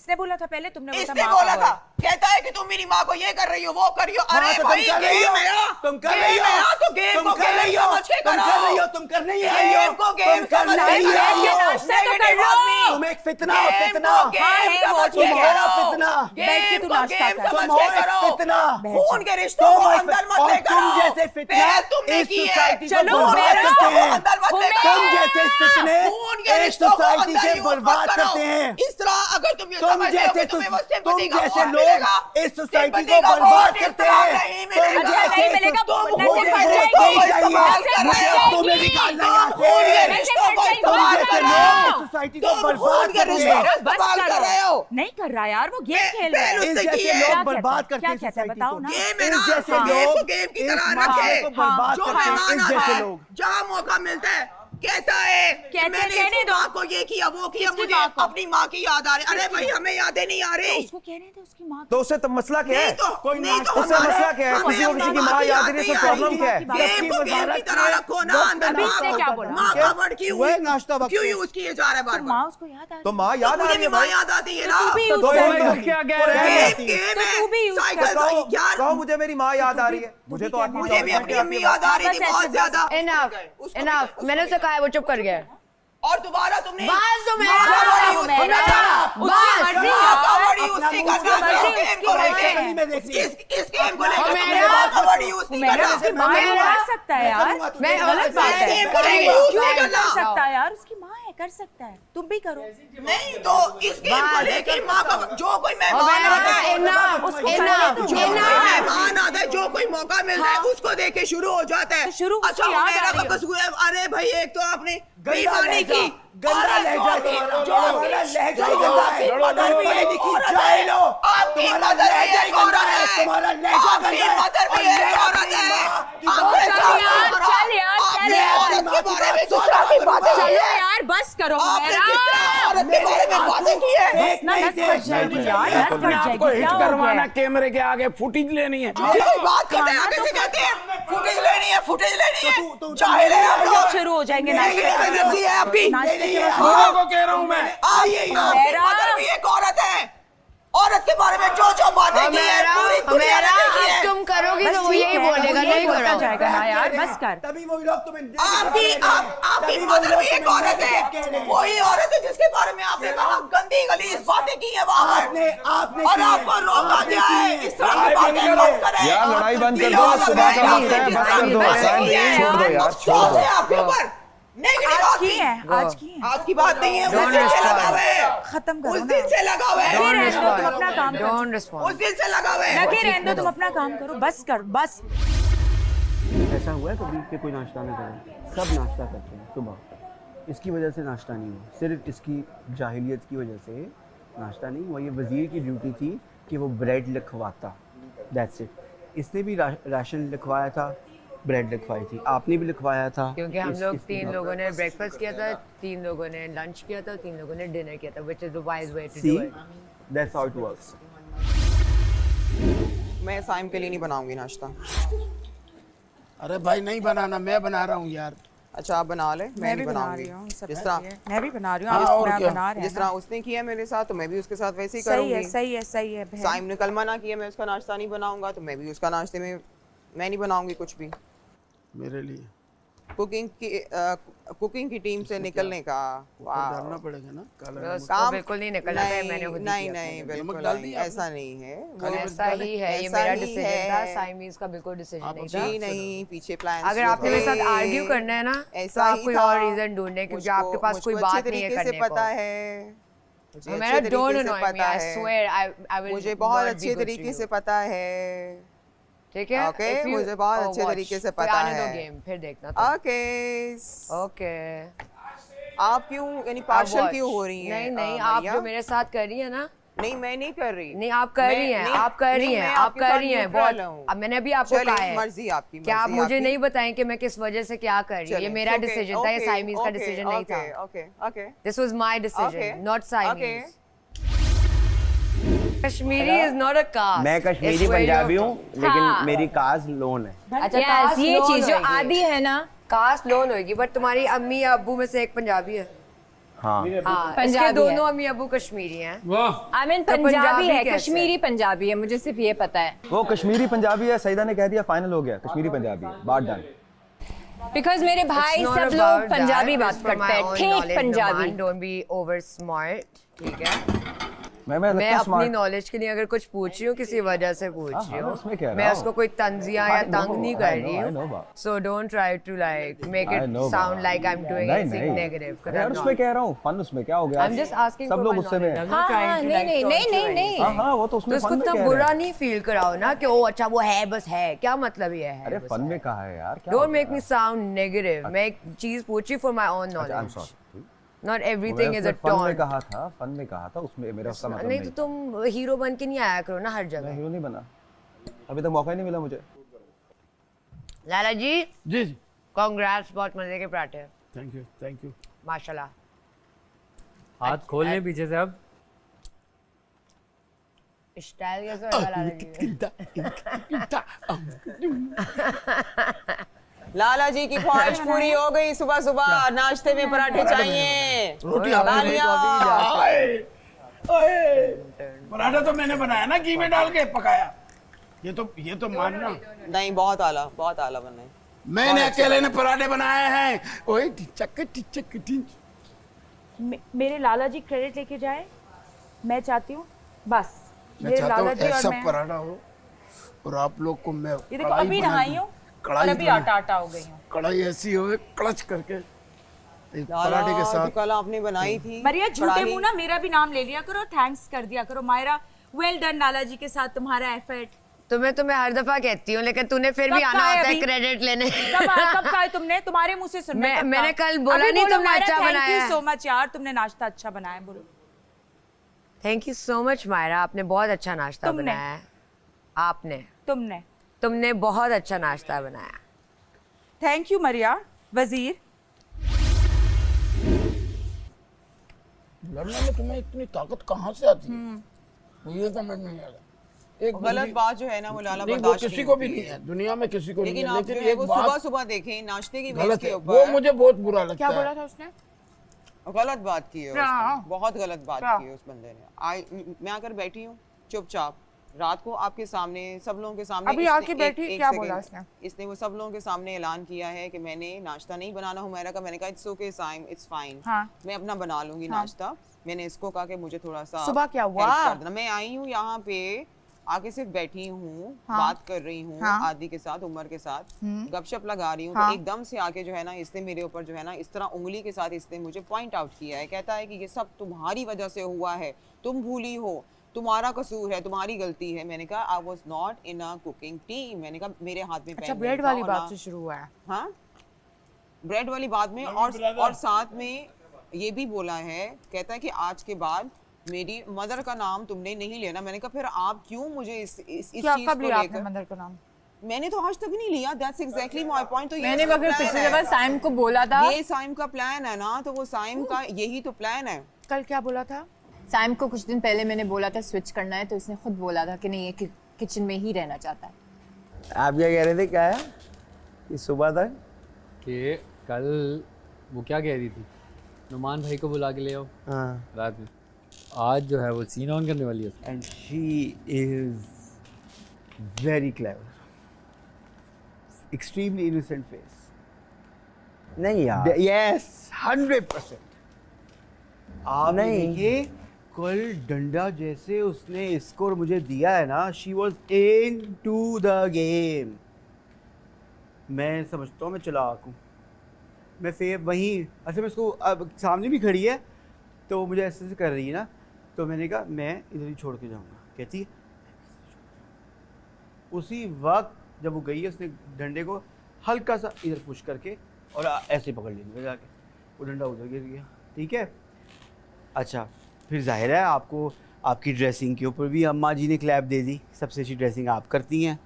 इसने बोला था पहले, तुमने बोला था इसने माँ बोला का था, word। कहता है कि तुम मेरी माँ को ये कर रही हो, वो कर रही हो। अरे तो भाई तुम कर रही गेम हो, है यार, तुम कर गेम रही हो, है यार, तो गेम तुम को कर रही गेम हो, समझ के तुम करो। कर रही हो, तुम कर नहीं आई हो, गेम को गेम तुम कर समझ नहीं के आई करो। हो। नाश्ता तो कर लो। तुम एक फितना हो, गेम फितना। को गेम हाँ, है वो, समझ के ठीक है। करो। फितना। बैठ के गेम तू को नाश्ता गेम कर। समझ तुम हो के एक करो। फितना। खून के रिश्तों को तुम एक अंदर मत और लेकर तुम आओ। जैसे फितना पहल तुमने इस की है। सोसाइटी को चलो, बर्बाद मेरा करते हैं। अंदर मत तुम लेकर तुम आओ। जैसे फितने खून के इस रिश्तों को सोसाइटी अंदर के यूज बर्बाद मत करो। करते हैं। इस तरह अगर तुम ये तुम समझते हो जैसे कि तुम्हें वो तुम sympathy का जैसे award लोग मिलेगा, इस सोसाइटी sympathy को का बर्बाद award इस करते तरह हैं। नहीं तुम मिलेगा। जैसे नहीं मिलेगा, तुम नशे मुझे बढ़ वोट जाएगी। नहीं चाहिए। इस्तेमाल कर मुझे रहे हो। तुम्हें निकालना यहाँ तुम खून के से। रिश्तों को तुम इस्तेमाल जैसे कर लोग रहे इस हो। सोसाइटी को तुम बर्बाद खून के करते रिश्तों हैं। को इस्तेमाल कर रहे हो। नहीं कर रहा यार, वो गेम खेल रहा है। पहले इस उससे जैसे किए। लोग क्या बर्बाद कहता है? करते हैं क्या कहता है? सोसाइटी बताओ को। ना। गेम है इस ना, जैसे गेम लोग को गेम की इस तरह मामले रखे। को बर्बाद जो करते हैं। मेहमान इस आता जैसे है, लोग जहाँ मौका मिलता है कहता है कि कहते मैंने कहने इसकी दो। माँ को ये किया, वो किया, किसकी मुझे माँ को? अपनी माँ की याद आ रही। अरे भाई हमें यादें नहीं आ रही। उसको कहने दे उसकी माँ तो उससे तब मसला क्या है? नहीं तो उससे मसला क्या है? किसी को किसी की माँ याद नहीं, इससे प्रॉब्लम क्या है? गेम को गेम की तरह रखो ना। अंदर अभी माँ इसने को- क्या बोला? माँ का वर्ड क्यों वही नाश्ता वक्त क्यों पे। यूज किए जा रहे हैं बार तो बार? माँ उसको याद आ रही तो माँ याद आ मुझे रही भी है माँ भाई। याद आती है ना। तू भी use तो कर। तुम क्या कह रहे गेम हो? गेम तो तू भी है। use कर। साइकिल कहो यार कहो मुझे मेरी माँ याद आ रही है। मुझे तो आती मुझे भी अपनी अम्मी याद आ रही थी बस बहुत ऐसे ज्यादा। इनफ इनफ, मैंने उसे कहा है, वो चुप कर गया। और दोबारा तुमने बस तो मेरा- माँ का word use मेरा- किया। उसकी मर्जी है माँ का यार। word use अपना नहीं मुंह करना। मर्जी, इस गेम उसकी को मर्जी लेके है। नहीं मैं देख रही। इस गेम को लेके मेरा- तुमने माँ का word use नहीं मेरा करना। उसकी माँ है, कर सकता है यार। मैं गलत बात है। गेम को लेके use क्यों नहीं नहीं करना। कर सकता यार? उसकी माँ है, कर सकता है। तुम भी करो। नहीं तो इस गेम को लेके माँ का जो कोई मेहमान आता है, इनफ उसको इनफ करने दो। जो कोई मेहमान आता है, जो कोई मौका मिलता है उसको देख के शुरू हो जाता है। तो शुरू उसको अच्छा याद आ मेरा रही हो। कसूर है। अरे भाई एक तो आपने गंदा बेईमानी लहजा, की, गंदा और लहजा जो तुम्हारा, जो तुम्हारा लहजा ही जो गंदा है। आपकी मदर भी पढ़ी एक लिखी औरत जाहिल हो। है। आपकी तुम्हारा मदर भी लहजा एक गंदा औरत है, है। तुम्हारा लहजा आपकी गंदा है। मदर भी और एक मैं औरत अपनी है। माँ की आपके बात साथ यार, हो रहा। चल यार, चल आपने यार। औरत के बारे में दूसरा की बातें की चलो है। यार, बस करो। आपने मेरा किस तरह औरत के बारे में बातें की है? फेक ना नहीं नस थे। फट जाएगी यार, नस फट जाएगी। क्या हो गया? कैमरे के आगे फुटेज लेनी है। जो कोई बात करते हैं खाना कैसे तो- कहते हैं फुटेज लेनी है, फुटेज लेनी है। तू- जाहिल है आप लोग। शुरू हो जाएंगे नेगेटिव नाश्ते एनर्जी है आपकी। नाश्ते के नहीं, वक्त। लोगों को कह रहा हूँ मैं। आपकी मेरा- मदर भी एक औरत है। औरत के बारे में जो बातें की है पूरी दुनिया ने देखी अब है। तुम करोगी बस तो वो ठीक यही है, वो बोलेगा, यही नहीं बोलता करो। जाएगा ना यार, बस कर। तभी वो लोग तुम्हें आपकी मदर भी एक औरत है। वही औरत है जिसके बारे में आपने कहा गंदी गलीज बातें की है वहाँ आपने आपने और की है। आपको रोका आपने गया है। की इस तरह की बातें मत करें। यार लड़ाई बंद कर दो, सुबह का वक्त है, बस कर दो। छोड़ दो यार, छोड़ अफसोस दो। है आपके ऊपर। नेगेटिव आज बात की है, आज की है। आज की बात नहीं है। उस Don't दिन से respond. लगा हुआ है। खत्म करो उस ना। दिन से लगा हुआ है। लगे रहने दो, तुम अपना काम करो। डोंट उस रिस्पॉन्ड। दिन से लगा हुआ है। लगे रहने दो, तुम अपना काम करो। बस कर, बस। ऐसा हुआ है कभी कि कोई नाश्ता ना करे? सब नाश्ता करते हैं सुबह। इसकी वजह से नाश्ता नहीं हुआ, सिर्फ इसकी जाहिलियत की वजह से नाश्ता नहीं हुआ। ये वज़ीर की ड्यूटी थी कि वो ब्रेड लिखवाता, दैट्स इट। इसने भी राशन लिखवाया था, ब्रेड लिखवाई थी, आपने भी लिखवाया था। क्योंकि हम लोग इसकी 3 बात- लोगों ने ब्रेकफास्ट किया था, 3 लोगों ने लंच किया था, 3 लोगों ने डिनर किया था, which is the wise way to See, do it. that's how it works. मैं साइम के लिए नहीं बनाऊंगी नाश्ता। अरे भाई नहीं बनाना, मैं बना रहा हूँ यार। अच्छा आप बना ले, मैं नहीं बनाऊंगी। जिस तरह मैं भी बना रही हूँ, हाँ, आप और इस तरह क्या? बना रहे जिस हैं तरह ना। उसने किया मेरे साथ तो मैं भी उसके साथ वैसे ही सही है, करूंगी। सही है, सही है बहन। साइम ने कल मना किया मैं उसका नाश्ता नहीं बनाऊंगा तो मैं भी उसका नाश्ते में मैं नहीं बनाऊंगी कुछ भी। मेरे लिए कुकिंग की टीम से निकलने का डालना पड़ेगा ना काला नमक। उसको बिल्कुल नहीं निकलना था, मैंने खुद ही नहीं किया। नहीं नमक बिल्कुल डाल नहीं, दिया ऐसा नहीं है। वो ऐसा ही है, ये ऐसा मेरा ही डिसीजन है। था, साइमीज का बिल्कुल डिसीजन नहीं था। जी नहीं, पीछे प्लान। अगर आपने मेरे साथ आर्ग्यू करना है ना तो ऐसा आप ही कोई था। और रीजन ढूंढने, क्योंकि आपके पास कोई मुझको बात अच्छे नहीं है तरीके से करने पता को। है। मुझे मेरा अच्छे डोंट तरीके से अनॉय मी, पता आई है। स्वेयर आई विल मुझे बहुत अच्छे तरीके से पता है। ठीक है, ओके, If you- मुझे बहुत Oh, अच्छे watch. तरीके से फिर पता आने दो है। गेम, फिर देखना तुम। ओके ओके आप क्यों यानी पार्शल क्यों हो रही हैं? नहीं नहीं, आप मरिया? जो मेरे साथ कर रही है ना, नहीं मैं नहीं कर रही। नहीं आप कर रही हैं, नहीं, आप कर रही नहीं, हैं, मैं आप आपके कर साथ रही हैं neutral बहुत। हूँ। अब मैंने अभी आपको चलिए, कहा है, मर्जी आपकी, क्या आप मर्जी मुझे आपकी। नहीं बताएं कि मैं किस वजह से क्या कर रही हूँ? ये चलें, मेरा okay, डिसीजन था, ये okay, साइमीज का okay, डिसीजन नहीं था। Okay okay this was my Okay. Decision, not साइमीज। Okay. Kashmiri is not a caste. मैं कश्मीरी पंजाबी हूँ, लेकिन मेरी कास्ट लोन है। अच्छा Yes, कास्ट ये लोन चीज जो होएगी। आधी है ना, कास्ट लोन होगी, बट तुम्हारी अम्मी या अब्बू में से एक पंजाबी है। हाँ हाँ, पंजाबी इसके है। दोनों अम्मी अबू कश्मीरी हैं। आई मीन तो पंजाबी पंजाबी है, कैसे? कश्मीरी पंजाबी है, मुझे सिर्फ ये पता है। वो कश्मीरी पंजाबी है, सईदा ने कह दिया फाइनल हो गया, कश्मीरी पंजाबी है, बात डन। बिकॉज मेरे भाई It's not सब about लोग that. पंजाबी It's बात from करते my हैं, own ठीक knowledge, Punjabi. Numan, don't be over smart, ठीक है? मैं मैं लगता अपनी स्मार्ट नॉलेज के लिए अगर कुछ पूछ रही हूँ किसी वजह से पूछ हाँ, रही हाँ, हूँ, उसमें क्या मैं रहा उसको हूँ। कोई तंजिया या I know, तंग नहीं I कर know, रही I know, हूँ। बाबा। So don't try to like make I it know, sound Baba. like I'm doing नहीं, anything नहीं। negative. 'cause अरे यार I'm उसमें not. कह रहा हूँ, फन उसमें क्या हो गया? I'm just asking सब for लोग my गुस्से में knowledge. हैं। I'm not हाँ, trying to नहीं, like नहीं, torture नहीं, you. नहीं। हाँ हाँ, वो तो तो उसमें इसको फन में इतना कह रहे बुरा हैं। नहीं फील कराओ ना कि ओ अच्छा वो है बस है, क्या मतलब ये है? अरे बस फन है? में कहा है यार, क्या Don't हो make गया? me sound negative. मैं एक चीज पूछी for my own अच्छा, I'm knowledge. sorry। Not वो everything मैंने is a उसमें फन में taunt. कहा था, फन में कहा था, उसमें मेरा उसका मतलब नहीं तो नहीं। तुम हीरो बन के नहीं आया करो ना हर मैं जगह। हीरो नहीं बना, अभी तक मौका ही नहीं मिला मुझे। लाला जी जी जी, कांग्रेस, बहुत मजे के पराठे, थैंक यू। माशाल्लाह। हाथ खोलने पीछे से अब। स्टाइल कैसे होगा लाला जी? लाला जी की ख्वाहिश पूरी हो गई, सुबह सुबह नाश्ते में पराठे चाहिए। रोटी लालिया। पराठा तो मैंने बनाया ना, घी में डाल के पकाया। ये तो मानना, नहीं, बहुत आला बना है। मैंने अकेले ने पराठे बनाए हैं। ओए टिचक टिचक टिच। मेरे लाला जी क्रेडिट लेके जाए, मैं चाहती हूँ बस मैं मेरे चाहता हूँ लाला जी और ऐसा मैं। पराठा हो और आप लोग को मैं ये देखो कढ़ाई अभी बना नहाई दूं। हूँ और कढ़ाई अभी बना- आटा हो गई हूँ। कढ़ाई ऐसी हो क्लच करके एक लाला पराठे के जो साथ। कल आपने बनाई थी मरिया झूठे कढ़ाई- मुंह ना मेरा भी नाम ले लिया करो, थैंक्स कर दिया करो। मायरा वेल डन लाला जी के साथ तुम्हारा एफर्ट। तुम्हें हर दफा कहती हूँ, लेकिन तूने फिर भी कब आना कहा है होता है अभी? क्रेडिट लेने। कब कहा है तुमने? तुम्हारे मुंह से सुनना है, कब मैंने कहा? कल बोला अभी नहीं बोलो, तुमने मायरा, अच्छा बनाया थैंक है। यू सो मच यार, तुमने नाश्ता अच्छा बनाया है। बोलो thank you so much Myra, आपने बहुत अच्छा नाश्ता तुमने। बनाया है। आपने तुमने बहुत अच्छा नाश्ता बनाया। थैंक यू मरिया। वजीर लड़ने में तुम्हें इतनी ताकत कहाँ से आती है? ये समझ नहीं आता। एक गलत बंदी- बात जो है ना वो लाला नहीं, वो बर्दाश्त किसी नहीं को होती भी नहीं है, दुनिया में किसी को नहीं लेकिन है। आप जो लेकिन है एक वो सुबह बात सुबह देखें नाश्ते की बेस गलत के है, ऊपर वो मुझे बहुत बुरा लगता क्या है। बोला था उसने? गलत बात की है क्या? उसने, बहुत गलत बात क्या? की है उस बंदे ने। मैं आकर बैठी हूँ चुपचाप रात को आपके सामने, सब लोगों के सामने। अभी इसने- आके बैठी, एक क्या सेकंड, बोला उसने? इसने वो सब लोगों के सामने ऐलान किया है कि मैंने नाश्ता नहीं बनाना हुमैरा का। मैंने कहा it's okay Saim, it's fine, हाँ। मैं अपना बना लूंगी नाश्ता। मैंने इसको कहा कि मुझे थोड़ा सा सुबह क्या हुआ? help कर देना। मैं आई हूँ यहाँ पे, आके सिर्फ बैठी हूँ, बात कर रही हूँ आदि के साथ, उमर के साथ गपशप लगा रही हूँ, तो एकदम से आके जो है ना इसने मेरे ऊपर जो है ना इस तरह उंगली के साथ इसने मुझे पॉइंट आउट किया है। कहता है कि ये सब तुम्हारी वजह से हुआ है, तुम भूली हो, तुम्हारा कसूर है, तुम्हारी गलती है। मैंने कहा I was not in a cooking team. मैंने कहा मेरे हाथ में अच्छा पैन ब्रेड नहीं था वाली और बात ना- से शुरू हुआ है। हाँ, ब्रेड वाली बात में और साथ में ये भी बोला है, कहता है कि आज के बाद मेरी मदर का नाम तुमने नहीं लेना। मैंने कहा फिर आप क्यों मुझे इस चीज क्या को कब लिया आपने लेकर? मंदिर का नाम? मैंने तो आज तक नहीं लिया। That's exactly my point. तो ये मैंने इसका फिर plan पिछली है। दफा साइम को बोला था, ये साइम का प्लान है ना, तो वो साइम का यही तो प्लान है। कल क्या बोला था? साइम को कुछ दिन पहले मैंने बोला था स्विच करना है, तो इसने खुद बोला था कि नहीं ये किचन में ही रहना चाहता है। आप क्या कह रहे थे? क्या है कि सुबह तक कि कल वो क्या कह रही थी, नुमान भाई को बुला के ले आओ हाँ, रात में। आज जो है वो सीन ऑन करने वाली है। And she is very clever, extremely innocent face. नहीं यार, यस 100%। आप नहीं। देखिए कल डंडा जैसे उसने इसको और मुझे दिया है ना, she was in to the game. मैं समझता हूँ मैं चलाक हूँ। मैं फिर वहीं अच्छा मैं उसको अब सामने भी खड़ी है तो वो मुझे ऐसे कर रही है ना, तो मैंने कहा मैं इधर ही छोड़ के जाऊँगा। कहती है उसी वक्त जब वो गई है उसने डंडे को हल्का सा इधर पुश करके और ऐसे पकड़ लिया जाके, वो डंडा उधर गिर गया। ठीक है, अच्छा फिर जाहिर है आपको आपकी ड्रेसिंग के ऊपर भी अम्मा जी ने क्लैप दे दी, सबसे अच्छी ड्रेसिंग आप करती हैं।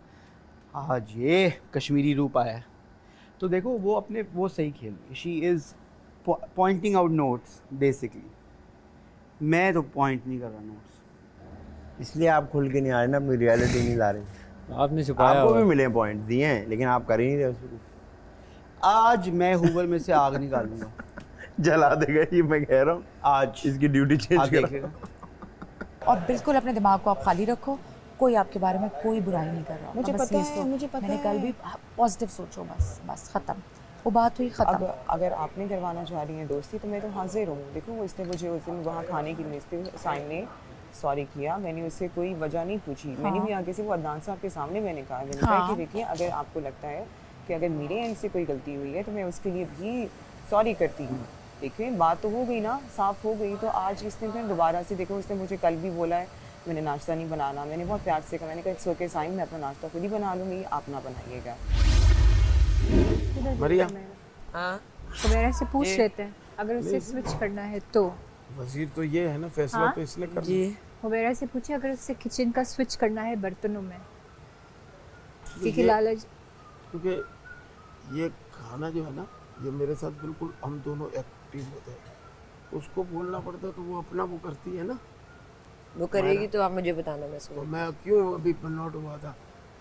आज ये कश्मीरी रूप आया है तो देखो वो अपने वो सही खेल रही, she is pointing out notes basically. मैं तो पॉइंट नहीं कर रहा नोट्स। इसलिए आप खुल के नहीं आ रहे ना, अपनी रियलिटी नहीं ला रहे। आपने छुपाया आपको हुआ भी है। मिले पॉइंट दिए हैं, लेकिन आप कर ही नहीं रहे उसको। आज मैं हुबर में से आग निकालूंगा। जला देगा ये, मैं कह रहा हूँ आज इसकी ड्यूटी चेंज कर। और बिल्कुल अपने दिमाग को आप खाली रखो, कोई आपके बारे में कोई बुराई नहीं कर रहा। मुझे बस पता ये है, सोच- मुझे पता मैंने कल है। भी पॉजिटिव सोचो, बस बस खत्म, वो बात हुई खत्म। अगर आपने करवाना चाह रही हैं दोस्ती तो मैं तो हाजिर हूँ। देखो वो इसने मुझे उस दिन वहाँ खाने की लिस्ट साइन ने सॉरी किया, मैंने उससे कोई वजह नहीं पूछी। मैंने भी आगे से वो अदनान साहब के सामने मैंने कहा कि देखिए अगर आपको लगता है कि अगर मेरे एंड से कोई गलती हुई है तो मैं उसके लिए भी सॉरी करती हूँ। देखिए बात तो हो गई ना, साफ़ हो गई। तो आज इसने फिर दोबारा से, देखो उसने मुझे कल भी बोला है मैंने नाश्ता नहीं बनाना, मैंने बहुत प्यार से कहा, मैंने कहा इट्स ओके साइन, मैं अपना नाश्ता खुद ही बना लूँगी, आप ना बनाइएगा। मरिया हाँ हुमैरा से पूछ लेते हैं अगर उसे स्विच करना है तो। वजीर तो ये है ना, फैसला तो इसने कर जी हुमैरा से पूछे अगर उसे किचन का स्विच करना है बर्तनों में, क्योंकि ये- लालच। क्योंकि ये खाना जो है ना, ये मेरे साथ बिल्कुल हम दोनों एक्टिव होते हैं। उसको बोलना पड़ता है तो वो अपना वो करती है ना। वो करेगी तो आप मुझे बताना, मैं तो सुन मैं क्यों अभी नोट हुआ था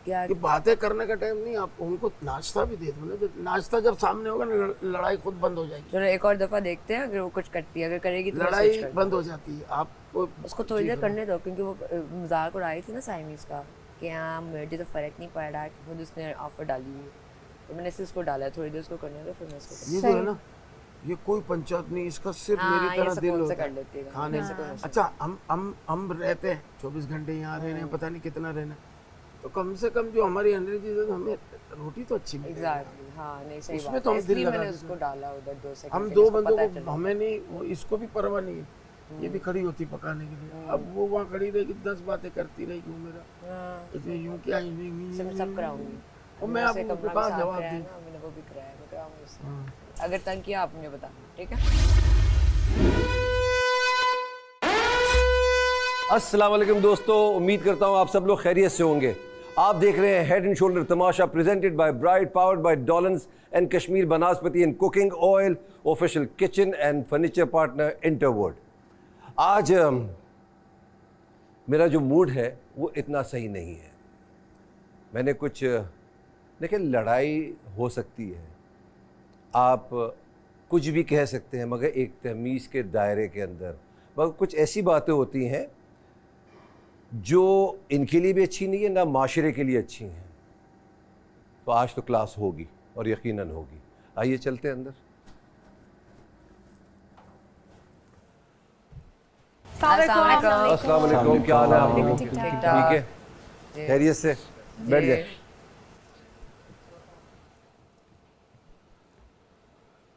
क्या कि बातें करने का टाइम नहीं, आप उनको नाश्ता भी दे दो ना। जब नाश्ता जब सामने होगा ना, लड़ाई खुद बंद हो जाएगी। चलो एक और दफा देखते हैं, अगर वो कुछ करती है, अगर करेगी तो मैं लड़ाई switch कर दूँ। बंद हो जाती है। आपको उसको थोड़ी देर करने दो, क्योंकि वो मजाक उड़ाई थी ना साइमीज का कि हाँ मुझे तो फर्क नहीं पड़ रहा, खुद उसने ऑफर डाली है तो मैंने इसको डाला है, थोड़ी देर उसको करने दो फिर मैं इसको ये जो है ना, ये कोई पंचायत नहीं, इसका सिर्फ हाँ, मेरी ये तरह दिल सुकून से होता कर लेती है है। खाने हाँ, से। सुकून से। अच्छा हम रहते हैं 24 घंटे यहाँ रह रहे हैं, पता नहीं कितना रहना, तो कम से कम जो हमारी एनर्जी है तो हमें रोटी तो अच्छी मिले। एग्जैक्टली हाँ, नहीं सही उसमें बात तो है, हम दिल इसलिए लगा मैंने देते उसको डाला उधर 2 सेकंड हम के लिए, दो इसको बंदों पता को, चला। हमें नहीं, वो इसको भी परवाह नहीं है, ये भी खड़ी होती पकाने के लिए। अब वो वहाँ खड़ी रहेगी, 10 बातें करती रहेगी वो मेरा, हाँ, इसमें यूं क्या इससे मैं सब कराऊंगी। और मैं वैसे आपको कमरा भी कहाँ साफ जवाब कराया दूँ। ना, मैंने वो भी कराया, मैं कराऊंगी उससे। अगर तंग किया आप मुझे बताना, ठीक है। अस्सलाम वालेकुम दोस्तों, उम्मीद करता हूँ आप सब लोग खैरियत से होंगे। आप देख रहे हैं हेड एंड शोल्डर तमाशा presented by Bright, powered by Dollons and Kashmir vanaspati and cooking oil, official kitchen and furniture partner Interworld. आज मेरा जो मूड है वो इतना सही नहीं है। मैंने कुछ देखिए, लड़ाई हो सकती है, आप कुछ भी कह सकते हैं, मगर एक तमीज़ के दायरे के अंदर। मगर कुछ ऐसी बातें होती हैं जो इनके लिए भी अच्छी नहीं है, ना माशरे के लिए अच्छी हैं। तो आज तो क्लास होगी और यकीनन होगी। आइए चलते हैं अंदर। अस्सलाम वालेकुम, क्या हाल है आप लोगों के? ठीक है, खैरियत से बैठ जाए।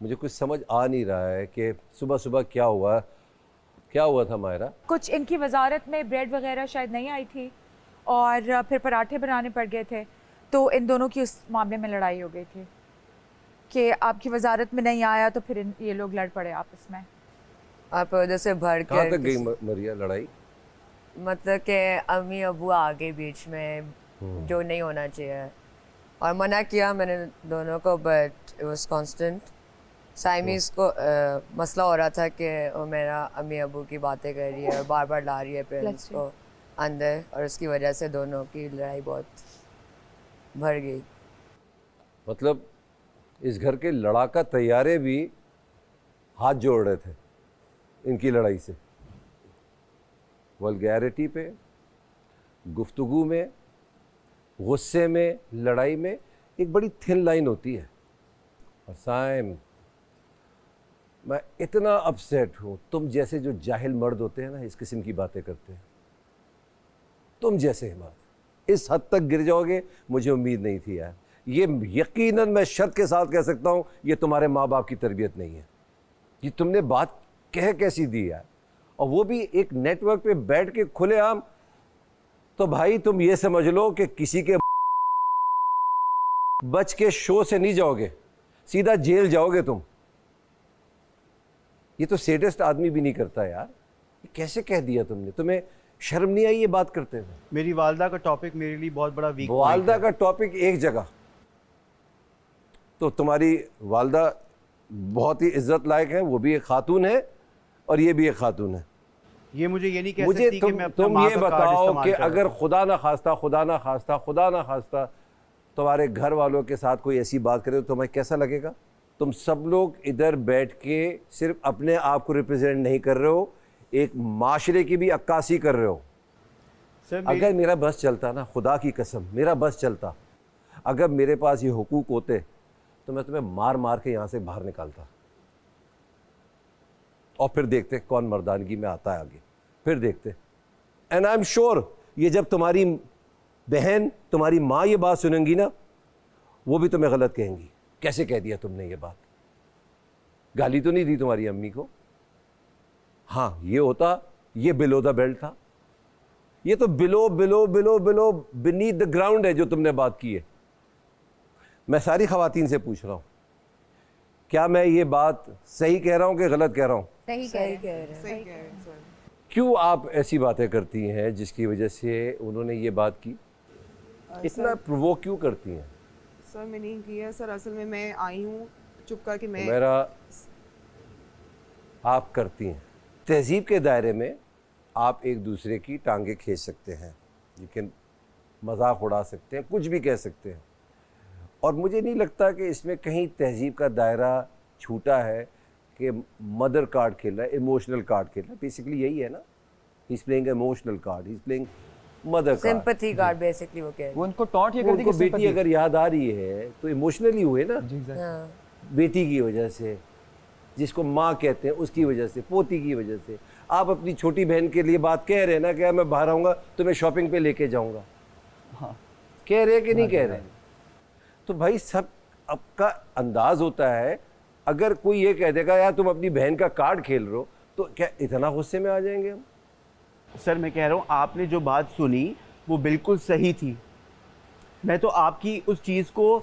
मुझे कुछ समझ आ नहीं रहा है कि सुबह सुबह क्या हुआ था मायरा? कुछ इनकी वजारत में ब्रेड वगैरह शायद नहीं आई थी और फिर पराठे बनाने पड़ गए थे, तो इन दोनों की उस मामले में लड़ाई हो गई थी कि आपकी वजारत में नहीं आया, तो फिर ये लोग लड़ पड़े आपस में। आप उधर से भर कहाँ के तक गई मरिया लड़ाई? मतलब कि अम्मी अबू आ गए बीच में, जो नहीं होना चाहिए, और मना किया मैंने दोनों को, but it was constant. Siamese को मसला हो रहा था कि वो मेरा अम्मी अबू की बातें कर रही है और बार बार ला रही है पेरेंट्स को अंदर, और उसकी वजह से दोनों की लड़ाई बहुत भर गई। मतलब इस घर के लड़ाका तैयारे भी हाथ जोड़ रहे थे इनकी लड़ाई से। वल्गैरिटी पे, गुफ्तगू में, गुस्से में, लड़ाई में एक बड़ी थिन लाइन होती है। और साइम, मैं इतना अपसेट हूँ, तुम जैसे जो जाहिल मर्द होते हैं ना, इस किस्म की बातें करते हैं, तुम जैसे मर्द इस हद तक गिर जाओगे, मुझे उम्मीद नहीं थी यार। ये यकीनन मैं शर्त के साथ कह सकता हूँ, ये तुम्हारे माँ बाप की तरबियत नहीं है। ये तुमने बात कह कैसी दी यार, और वो भी एक नेटवर्क पे बैठ के खुलेआम। तो भाई तुम ये समझ लो कि किसी के बच के शो से नहीं जाओगे, सीधा जेल जाओगे तुम। ये तो सेडेस्ट आदमी भी नहीं करता यार। ये कैसे कह दिया तुमने? तुम्हें शर्म नहीं आई ये बात करते हुए? मेरी वालदा का टॉपिक मेरे लिए बहुत बड़ा वीक वालदा का टॉपिक एक जगह, तो तुम्हारी वालदा बहुत ही इज्जत लायक है, वो भी एक खातून है और ये भी एक खातून है। ये मुझे ये नहीं कह मुझे सकती कि मैं अपना तुम माँ ये का कार्ड बताओ इस्तेमाल कि कर रहा अगर हूं। खुदा ना खास्ता तुम्हारे घर वालों के साथ कोई ऐसी बात करे तो तुम्हें कैसा लगेगा? तुम सब लोग इधर बैठ के सिर्फ अपने आप को रिप्रेजेंट नहीं कर रहे हो, एक माशरे की भी अक्कासी कर रहे हो। सर अगर मेरा बस चलता ना, खुदा की कसम मेरा बस चलता, अगर मेरे पास ये हुकूक होते तो मैं तुम्हें मार मार के यहाँ से बाहर निकालता और फिर देखते कौन मर्दानगी में आता है आगे, फिर देखते। एंड आई एम श्योर ये जब तुम्हारी बहन, तुम्हारी माँ ये बात सुनेंगी ना, वो भी तुम्हें गलत कहेंगी, कैसे कह दिया तुमने ये बात। गाली तो नहीं दी तुम्हारी अम्मी को? हाँ, ये होता, ये बिलो द बेल्ट था, ये तो below below below below beneath the ground है जो तुमने बात की है। मैं सारी खवातीन से पूछ रहा हूँ, क्या मैं ये बात सही कह रहा हूँ कि गलत कह रहा हूँ? सही कह रहे हैं। क्यों आप ऐसी बातें करती हैं जिसकी वजह से उन्होंने ये बात की? इतना प्रोवोक क्यों करती हैं? सर मैं नहीं किया सर, असल में मैं आई हूँ चुप करके। मैं मेरा आप करती हैं। तहजीब के दायरे में आप एक दूसरे की टांगे खींच सकते हैं, लेकिन मजाक उड़ा सकते हैं, कुछ भी कह सकते हैं, और मुझे नहीं लगता कि इसमें कहीं तहजीब का दायरा छूटा है कि मदर कार्ड खेल रहा है, इमोशनल कार्ड खेल रहा है। बेसिकली यही है ना, he is playing emotional card, he is playing mother card, sympathy card basically वो कह रहे हैं। वो उनको टॉन्ट ये करती उनको बेटी अगर याद आ रही है तो इमोशनली हुए ना, हाँ। बेटी की वजह से, जिसको माँ कहते हैं उसकी वजह से, पोती की वजह से। आप अपनी छोटी बहन के लिए बात कह रहे हैं ना, क्या मैं बाहर आऊँगा तो मैं शॉपिंग पे लेके जाऊँगा, हाँ कह रहे हैं कि नहीं कह रहे? तो भाई सब आपका अंदाज होता है। अगर कोई ये कह देगा यार तुम अपनी बहन का कार्ड खेल रहे हो, तो क्या इतना गुस्से में आ जाएंगे हम? सर मैं कह रहा हूँ आपने जो बात सुनी वो बिल्कुल सही थी, मैं तो आपकी उस चीज़ को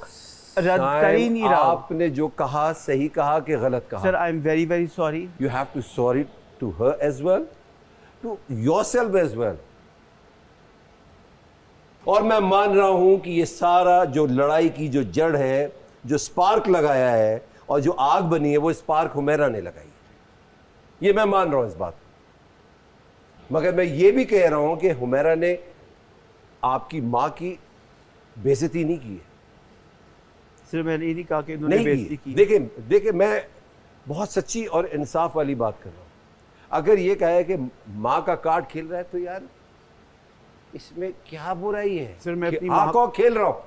रद्द कर ही नहीं रहा हूँ। आपने जो कहा सही कहा कि गलत कहा? Sir I am very very sorry. You have to sorry to her as well, to yourself as well. और मैं मान रहा हूं कि ये सारा जो लड़ाई की जो जड़ है, जो स्पार्क लगाया है और जो आग बनी है, वो स्पार्क हुमैरा ने लगाई है। ये मैं मान रहा हूं इस बात, मगर मैं ये भी कह रहा हूं कि हुमैरा ने आपकी माँ की बेइज्जती नहीं की है। सिर्फ मैंने ये नहीं कहा कि उन्होंने बेइज्जती की। देखिए मैं बहुत सच्ची और इंसाफ वाली बात कर रहा हूँ। अगर ये कहा है कि माँ का कार्ड खेल रहा है तो यार इसमें क्या बुराई है? सर मैं अपनी हाँ को खेल रहा हूँ,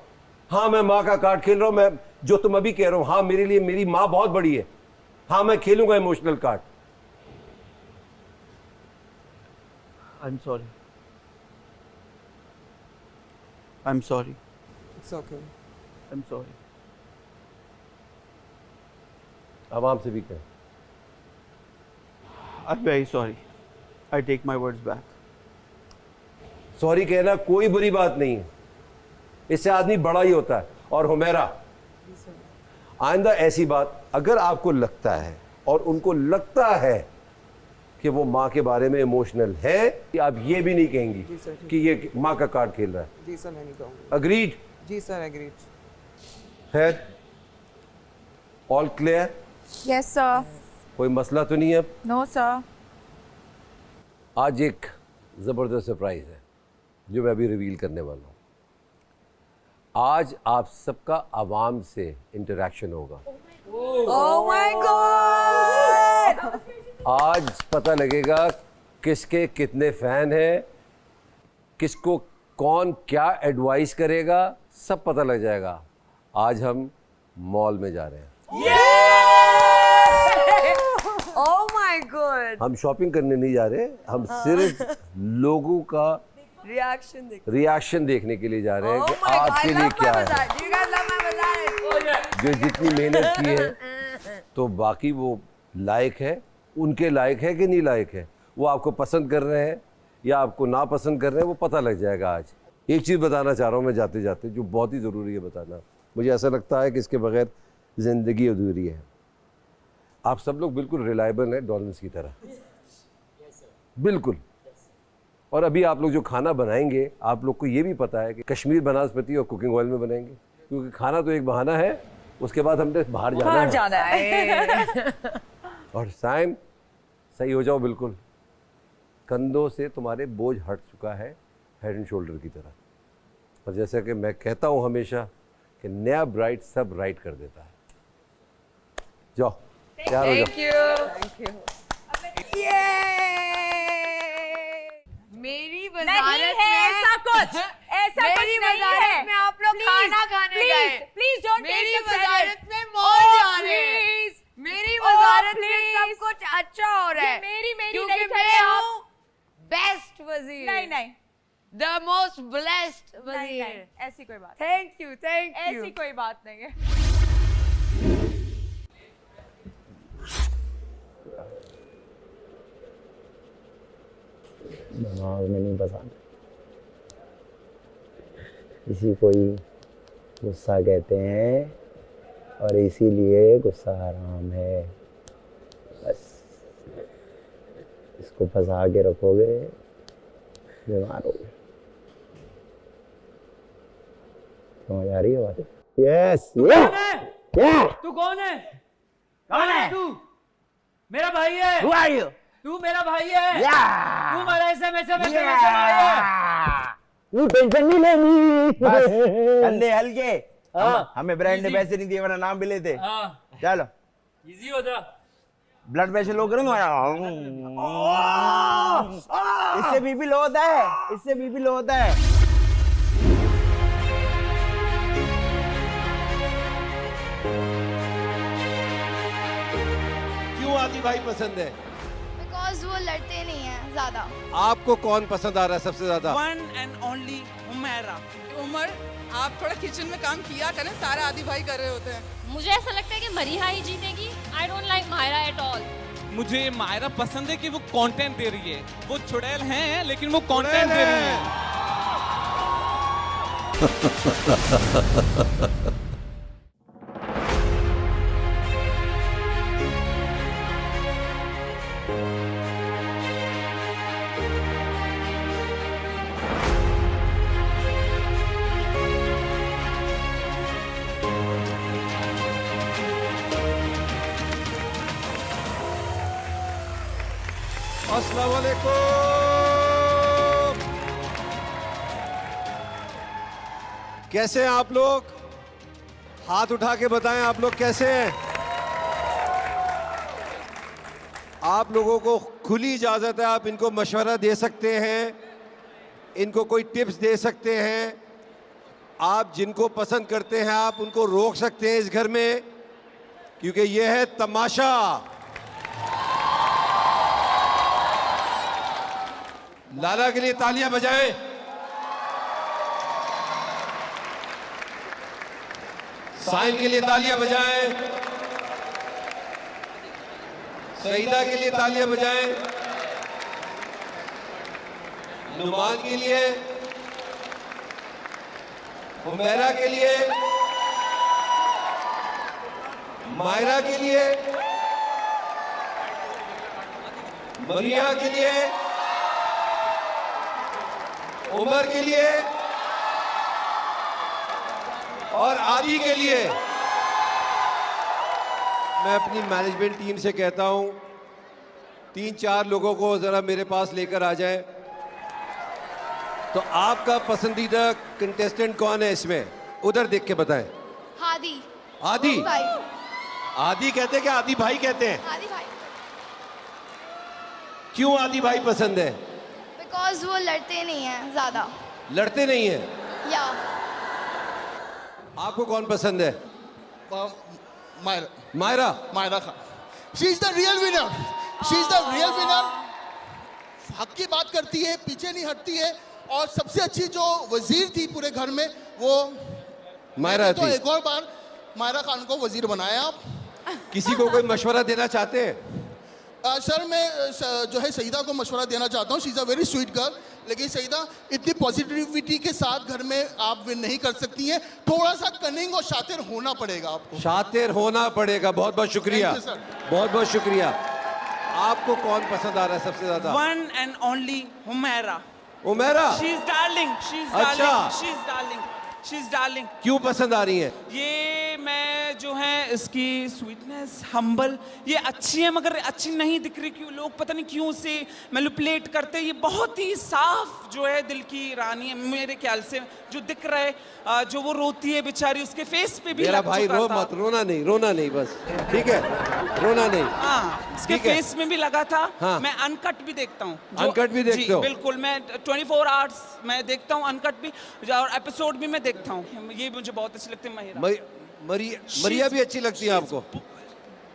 हाँ मैं माँ का कार्ड खेल रहा हूँ, मैं जो तुम अभी कह रहा हूँ, हाँ मेरे लिए मेरी माँ बहुत बड़ी है, हाँ मैं खेलूंगा emotional card. I am sorry, I am sorry, it's okay. I am sorry. आवाम से भी कहें I am very sorry, I take my words back. Sorry कहना कोई बुरी बात नहीं है, इससे आदमी बड़ा ही होता है। और हुमैरा, आइंदा ऐसी बात अगर आपको लगता है और उनको लगता है कि वो माँ के बारे में इमोशनल है, कि आप ये भी नहीं कहेंगी कि ये माँ का कार्ड खेल रहा है। जी सर मैं नहीं कहूँगा। अग्रीड? जी सर एग्रीड। खैर, ऑल क्लियर? Yes sir. कोई मसला तो नहीं है अब? No sir. आज एक ज़बरदस्त सरप्राइज़ है जो मैं अभी रिवील करने वाला हूँ। आज आप सबका आवाम से इंटरेक्शन होगा। Oh my God! आज पता लगेगा किसके कितने फ़ैन हैं, किसको कौन क्या एडवाइस करेगा, सब पता लग जाएगा। आज हम मॉल में जा रहे हैं। Oh my God! हम शॉपिंग करने नहीं जा रहे, हम सिर्फ लोगों का रिएक्शन देखने के लिए जा रहे हैं कि आपके लिए क्या है, जो जितनी मेहनत की है तो बाकी वो लायक है, उनके लायक है कि नहीं लायक है, वो आपको पसंद कर रहे हैं या आपको ना पसंद कर रहे हैं, वो पता लग जाएगा आज। एक चीज़ बताना चाह रहा हूँ मैं जाते जाते, जो बहुत ही ज़रूरी है बताना। मुझे ऐसा लगता है कि इसके बगैर ज़िंदगी अधूरी है। आप सब लोग बिल्कुल रिलायबल हैं डॉल्फिन्स की तरह, बिल्कुल। और अभी आप लोग जो खाना बनाएंगे, आप लोग को ये भी पता है कि कश्मीर बनास्पति और कुकिंग ऑयल में बनाएंगे, क्योंकि खाना तो एक बहाना है, उसके बाद हमने बाहर जाना है। और साइम सही हो जाओ बिल्कुल, कंधों से तुम्हारे बोझ हट चुका है हेड एंड शोल्डर की तरह। और जैसा कि मैं कहता हूँ हमेशा कि नया ब्राइट सब राइट कर देता है। जाओ तैयार हो जाओ। थैंक यू मेरी नहीं वजारत है में ऐसा कुछ, ऐसा कुछ मेरी नहीं वजारत है। में आप लोग खाना खाने गए। प्लीज डोंट मेरी टेक द वजारत क्रेडिट। में मौज आ रही है। प्लीज मेरी वजारत में please। सब कुछ अच्छा हो रहा है। मेरी क्योंकि नहीं मैं चले आप। हूँ बेस्ट वजीर। नहीं नहीं द मोस्ट ब्लेस्ड नहीं वजीर। नहीं, ऐसी कोई बात थैंक यू ऐसी कोई बात नहीं है। दिमाग में नहीं बसा, इसी को ही गुस्सा कहते हैं और इसीलिए गुस्सा हराम है। बस इसको फंसा के रखोगे बीमार हो। समझ आ रही है बात? यस क्या? तू कौन है? कौन है? तू मेरा भाई है। Who are you? तू मेरा भाई है। Yeah! तू मेरा SMS तू टेंशन नहीं लेनी। बस कंधे हल्के। हमें ब्रांड ने पैसे नहीं दिए वरना नाम भी लेते। चलो इजी हो जा। ब्लड प्रेशर लो करो तुम्हारा। इससे बीपी लो होता है, इससे बीपी लो होता है। क्यों आदि भाई पसंद है? बिकॉज वो लड़ते नहीं हैं ज्यादा। आपको कौन पसंद आ रहा है सबसे ज्यादा? One and only Umaira. Umar, आप थोड़ा किचन में काम किया करें, सारे आदि भाई कर रहे होते हैं। मुझे ऐसा लगता है कि मरीहा ही जीतेगी। I don't like Myra at all. मुझे मायरा पसंद है कि वो कंटेंट दे रही है। वो चुड़ैल हैं लेकिन वो कंटेंट दे रही है। अस्सलाम वालेकुम। कैसे हैं आप लोग? हाथ उठा के बताएं आप लोग कैसे हैं? आप लोगों को खुली इजाजत है, आप इनको मशवरा दे सकते हैं, इनको कोई टिप्स दे सकते हैं। आप जिनको पसंद करते हैं आप उनको रोक सकते हैं इस घर में, क्योंकि ये है तमाशा। लाला के लिए तालियां बजाएं। साइम के लिए तालियां बजाएं। सईदा के लिए तालियां बजाएं। नुमान के लिए, उमैरा के लिए, मायरा के लिए, मरिया के लिए, उमर के लिए और आदि के लिए। मैं अपनी मैनेजमेंट टीम से कहता हूं 3-4 लोगों को जरा मेरे पास लेकर आ जाएं। तो आपका पसंदीदा कंटेस्टेंट कौन है इसमें? उधर देख के बताएं। हादी। आदि भाई। आदि कहते हैं कि आदि भाई कहते हैं? हादी भाई। क्यों आदि भाई पसंद है? बिकॉज वो लड़ते नहीं हैं ज्यादा। लड़ते नहीं है। या आपको कौन पसंद है? Myra. Myra. Myra Khan, she is the real winner. She is the real winner. हक की बात करती है, पीछे नहीं हटती है, और सबसे अच्छी जो वजीर थी पूरे घर में वो मायरा तो थी। एक और बार मायरा खान को वजीर बनाया आप। किसी को कोई मशवरा देना चाहते हैं? सर मैं जो है सईदा को मशवरा देना चाहता हूँ। She is a very sweet girl, लेकिन सईदा इतनी पॉजिटिविटी के साथ घर में आप विन नहीं कर सकती हैं। थोड़ा सा कनिंग और शातिर होना पड़ेगा आपको। शातिर होना पड़ेगा। बहुत बहुत शुक्रिया। Thank you, sir. बहुत बहुत शुक्रिया। आपको कौन पसंद आ रहा है सबसे ज्यादा? One and only Umaira. Umaira. She is darling. She is अच्छा। Darling. She is darling. She is darling. क्यों पसंद आ रही है? ये मैं जो है इसकी स्वीटनेस, हम्बल, ये अच्छी है मगर अच्छी नहीं दिख रही, क्यों लोग पता नहीं क्यों उसे मैनिपुलेट करते हैं। ये बहुत ही साफ जो है दिल की रानी है मेरे ख्याल से, जो दिख रहा है, जो वो रोती है बेचारी, उसके फेस पे भी मेरा लग भाई चुका रो था। मत, रोना नहीं बस, ठीक है, रोना नहीं। हाँ, इसके ठीक है। फेस में भी लगा था। हाँ। मैं अनकट भी देखता हूँ। Uncut भी देखते जी, हो? बिल्कुल, मैं 24 आवर्स मैं देखता हूँ अनकट भी, और एपिसोड भी मैं देखता हूँ। ये मुझे बहुत अच्छी लगती है महिरा। मरिया भी अच्छी लगती है आपको?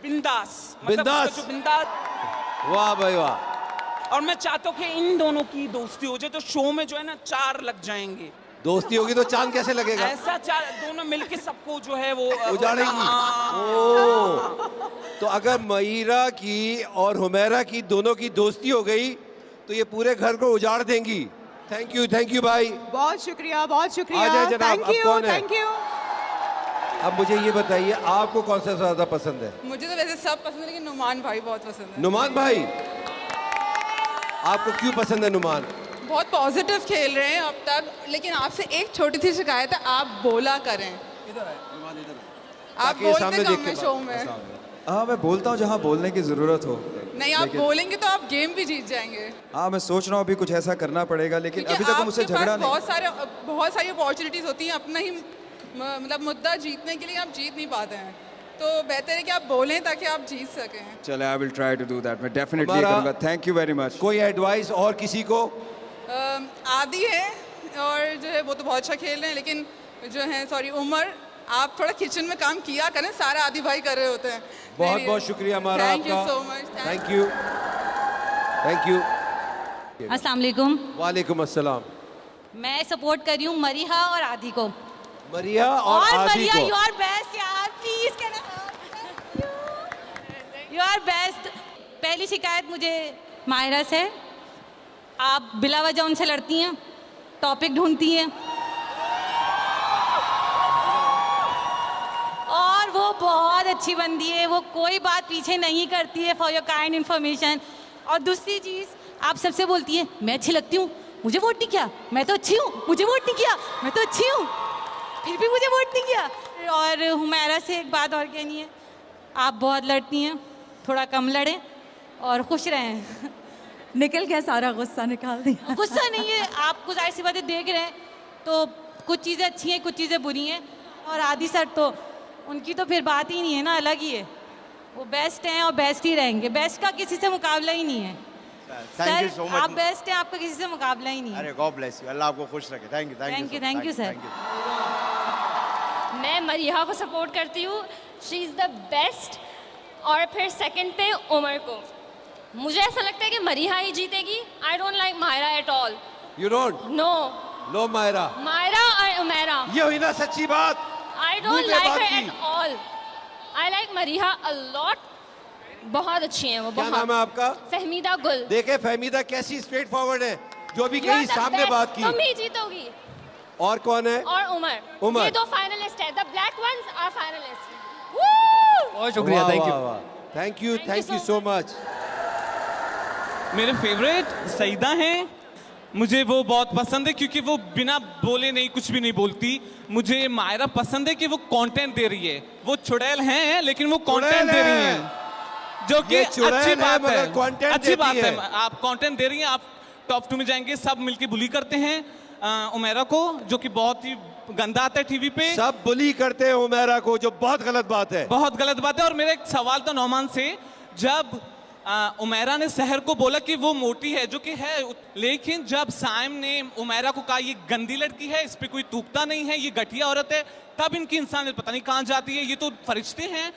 बिंदास, बिंदास? उसका जो बिंदास। वाह भाई वाह। और मैं चाहता हूँ कि इन दोनों की दोस्ती हो जाए तो शो में जो है ना 4 लग जाएंगे। दोस्ती होगी तो चांद कैसे लगेगा? ऐसा 4 दोनों मिलके सबको जो है वो उजाड़ेंगी। हाँ। ओह, तो अगर महिरा की और हुमैरा की दोनों की दोस्ती हो गई तो ये पूरे घर को उजाड़ देंगी। थैंक यू भाई। बहुत शुक्रिया, बहुत शुक्रिया। आ जाए जनाब, थैंक अब यू, कौन है? Thank you. अब मुझे ये बताइए, आपको कौन सा ज्यादा पसंद है? मुझे तो वैसे सब पसंद है, लेकिन नुमान भाई बहुत पसंद है। नुमान भाई, आपको क्यों पसंद है नुमान? बहुत पॉजिटिव खेल रहे हैं अब तक, लेकिन आपसे एक छोटी सी शिकायत है, आप बोला करें। आप ताकि ये सामने बोलते देख कम के है शो में। हाँ, मैं बोलता हूँ जहाँ बोलने की ज़रूरत हो। नहीं, आप बोलेंगे तो आप गेम भी जीत जाएंगे। हाँ, मैं सोच रहा हूँ अभी कुछ ऐसा करना पड़ेगा, लेकिन क्योंकि अभी तक मुझसे आपके पास झगड़ा नहीं। बहुत सारी अपॉर्चुनिटीज होती हैं, अपना ही मतलब मुद्दा जीतने के लिए आप जीत नहीं पाते हैं, तो बेहतर है कि आप बोलें ताकि आप जीत सकें। चले, I will try to do that. मैं डेफिनेटली हमारा- करूँगा। Thank you very much. कोई एडवाइस और किसी को? आदि है और जो है वो तो बहुत अच्छा खेल रहे हैं, लेकिन जो है सॉरी उमर, आप थोड़ा किचन में काम किया करें, सारा आदि भाई कर रहे होते हैं। बहुत बहुत शुक्रिया हमारा थैंक यू आपका। So much. Thank you. अस्सलाम वालेकुम। वालेकुम अस्सलाम। मैं सपोर्ट कर रही हूँ मरिहा और आदि को। मरिया और आदि मरिया, को। यू आर बेस्ट यार, please can you are best. पहली शिकायत मुझे माहिरा से, आप बिला वजह उनसे लड़ती हैं, टॉपिक ढूंढती हैं, और वो बहुत अच्छी बंदी है, वो कोई बात पीछे नहीं करती है, फॉर योर काइंड इन्फॉर्मेशन। और दूसरी चीज़, आप सबसे बोलती है मैं अच्छी लगती हूँ, मुझे वोट नहीं किया, मैं तो अच्छी हूँ, मुझे वोट नहीं किया, मैं तो अच्छी हूँ, फिर भी मुझे वोट नहीं किया। और हुमैरा से एक बात और कहनी है, आप बहुत लड़ती हैं, थोड़ा कम लड़ें और खुश रहें। निकल गया सारा गुस्सा, निकाल दिया। गुस्सा नहीं है, आपको जाहिर सी बातें देख रहे हैं तो कुछ चीज़ें अच्छी हैं, कुछ चीज़ें बुरी हैं। और आदि सर तो उनकी तो फिर बात ही नहीं है ना, अलग ही है, वो बेस्ट हैं और बेस्ट ही रहेंगे, बेस्ट का किसी से मुकाबला ही नहीं है। Thank you so much. आप बेस्ट हैं, आपका किसी से मुकाबला ही नहीं है। अरे गॉड ब्लेस यू, अल्लाह आपको खुश रखे। Thank you thank you sir. मैं मरिया को सपोर्ट करती हूँ, शी इज़ द बेस्ट। और फिर सेकंड पे उमर को। मुझे ऐसा लगता है कि मरिया ही जीतेगी। I don't like Myra at all. You don't? No. लो मायरा। मायरा और उमेरा। ये हुई ना सच्ची बात। आई मुंह डोंट पे लाइक बात हर की। At all. I like Maria a lot. बहुत अच्छी हैं वो। क्या बहुत। नाम है आपका? फहमीदा गुल। देखे फहमीदा कैसी स्ट्रेट फॉरवर्ड है, जो भी You are कहीं the सामने best. बात की। तुम ही जीतोगी। और कौन है? और उमर। उमर। ये दो फाइनलिस्ट है। The black ones are finalist. बहुत शुक्रिया, थैंक यू सो मच। मेरे फेवरेट सईदा हैं। मुझे वो बहुत पसंद है क्योंकि वो बिना बोले नहीं, कुछ भी नहीं बोलती। मुझे मायरा पसंद है कि वो कंटेंट दे रही है। वो चुड़ैल हैं लेकिन वो कंटेंट दे रही हैं, जो कि ये चुड़ैल अच्छी है, बात है। मगर content अच्छी बात देती है, है। आप कंटेंट दे रही हैं, आप टॉप 2 में जाएंगे। सब मिलके बुली करते हैं उमेरा को, जो कि बहुत ही गंदा आता है टीवी पे। सब बुली करते हैं उमेरा को, जो बहुत गलत बात है। बहुत गलत बात है। और मेरा एक सवाल था नौमान से, जब उमेरा ने सहर को बोला कि वो मोटी है, जो कि है, लेकिन जब साइम ने उमेरा को कहा ये गंदी लड़की है, इस पे कोई तूकता नहीं है, ये घटिया औरत है, तब इनकी इंसानियत पता नहीं कहाँ जाती है। ये तो फरिश्ते हैं।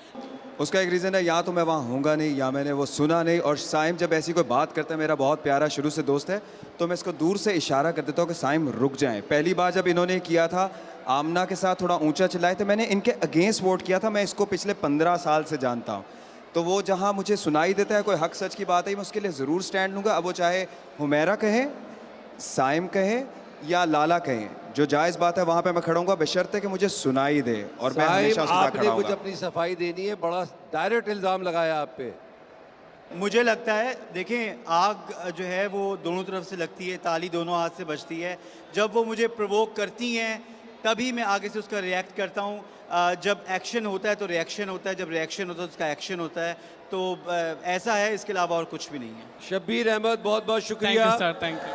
उसका एक रीज़न है, या तो मैं वहाँ होऊंगा नहीं या मैंने वो सुना नहीं। और साइम जब ऐसी कोई बात करता है, मेरा बहुत प्यारा शुरू से दोस्त है, तो मैं इसको दूर से इशारा कर देता हूँ कि साइम रुक जाएं। पहली बार जब इन्होंने किया था, आमना के साथ थोड़ा ऊंचा चिल्लाए थे, मैंने इनके अगेंस्ट वोट किया था। मैं इसको पिछले 15 साल से जानता हूँ, तो वो जहाँ मुझे सुनाई देता है कोई हक सच की बात है, मैं उसके लिए ज़रूर स्टैंड लूँगा। अब वो चाहे हुमैरा कहे, साइम कहे या लाला कहें, जो जायज़ बात है वहाँ पे मैं खड़ा हूँगा, बशर्ते कि मुझे सुनाई दे। और मैं हमेशा उसके साथ आपने खड़ा कुछ हूँगा। अपनी सफाई देनी है, बड़ा डायरेक्ट इल्जाम लगाया आप पे। मुझे लगता है, देखें, आग जो है वो दोनों तरफ से लगती है, ताली दोनों हाथ से बजती है। जब वो मुझे प्रोवोक करती हैं तभी मैं आगे से उसका रिएक्ट करता हूँ। जब एक्शन होता है तो रिएक्शन होता है, जब रिएक्शन होता है तो उसका एक्शन होता है। तो ऐसा है, इसके अलावा और कुछ भी नहीं है। शब्बीर अहमद, बहुत बहुत शुक्रिया। Sir, thank you.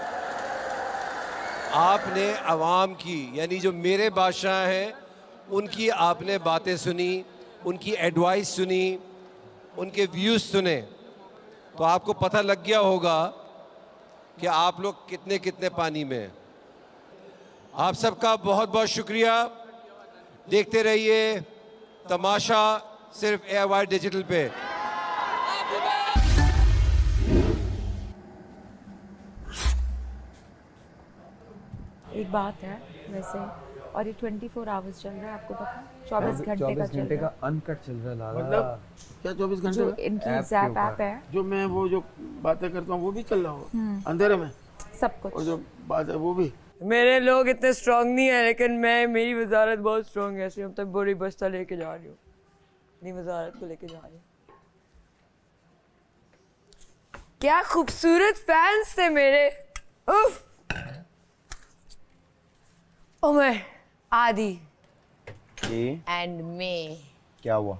आपने अवाम की, यानी जो मेरे बादशाह हैं, उनकी आपने बातें सुनी, उनकी एडवाइस सुनी, उनके व्यूज़ सुने, तो आपको पता लग गया होगा कि आप लोग कितने कितने पानी में हैं। आप सबका बहुत बहुत शुक्रिया। देखते रहिए तमाशा सिर्फ AIY डिजिटल पे। एक बात है वैसे, और ये 24 आवर्स चल रहा है, आपको पता है? 24 घंटे का चल रहा है। अनकट चल रहा है लाला। मतलब क्या 24 घंटे जो का? इनकी ऐप के ज़ैप ऊपर। ऐप है, जो मैं वो जो बातें करता हूँ वो भी चल रहा हो अंधेरे में, सब कुछ। और जो बात है वो भी। मेरे लोग इतने स्ट्रांग नहीं है, लेकिन मेरी वजारत बहुत स्ट्रांग है। ऐसे तक बुरी बस्ता लेके जा रही हूँ, अपनी वजारत को लेके जा रही हूँ। क्या खूबसूरत फैंस थे मेरे। उफ। उमर, आदि एंड मे। क्या हुआ?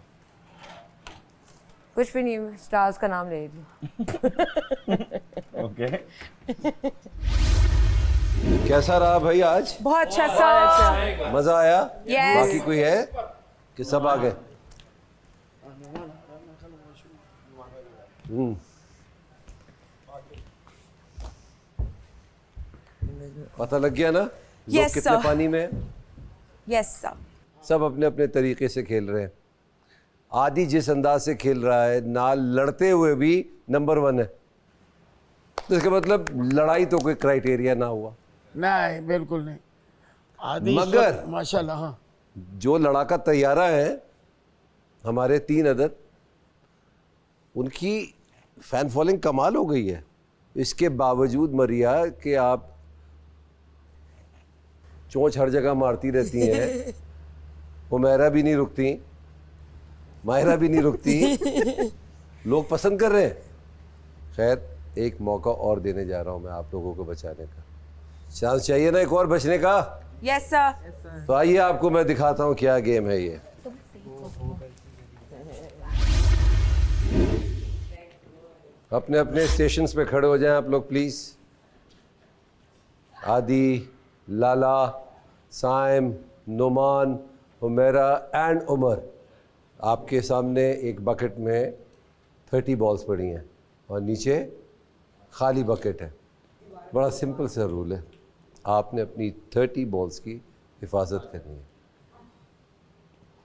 कुछ भी नहीं, स्टार्स का नाम ले रही थी। ओके। कैसा रहा भाई आज? बहुत अच्छा सा। मजा आया? Yes. बाकी कोई है कि सब आ गए? पता लग गया ना लोग Yes, कितने sir. पानी में हैं? Yes sir. सब अपने अपने तरीके से खेल रहे हैं। आदि जिस अंदाज से खेल रहा है, ना लड़ते हुए भी नंबर 1 है, तो इसका मतलब लड़ाई तो कोई क्राइटेरिया ना हुआ। नहीं, बिल्कुल नहीं। आदि मगर माशाल्लाह, हाँ, जो लड़ाका तैयारा है हमारे 3 अदद, उनकी फैन फॉलोइंग कमाल हो गई है। इसके बावजूद मरिया कि आप चोंच हर जगह मारती रहती हैं, उमैरा भी नहीं रुकती, माहिरा भी नहीं रुकती, लोग पसंद कर रहे हैं। खैर, एक मौका और देने जा रहा हूं मैं आप लोगों को बचाने का। चांस चाहिए ना एक और बचने का? Yes sir. तो आइए आपको मैं दिखाता हूं क्या गेम है ये। अपने अपने स्टेशंस पे खड़े हो जाएं आप लोग प्लीज। आदि, लाला, साइम, नुमान, हुमैरा एंड उमर, आपके सामने एक बकेट में 30 बॉल्स पड़ी हैं और नीचे खाली बकेट है। बड़ा सिंपल सा रूल है, आपने अपनी 30 बॉल्स की हिफाजत करनी है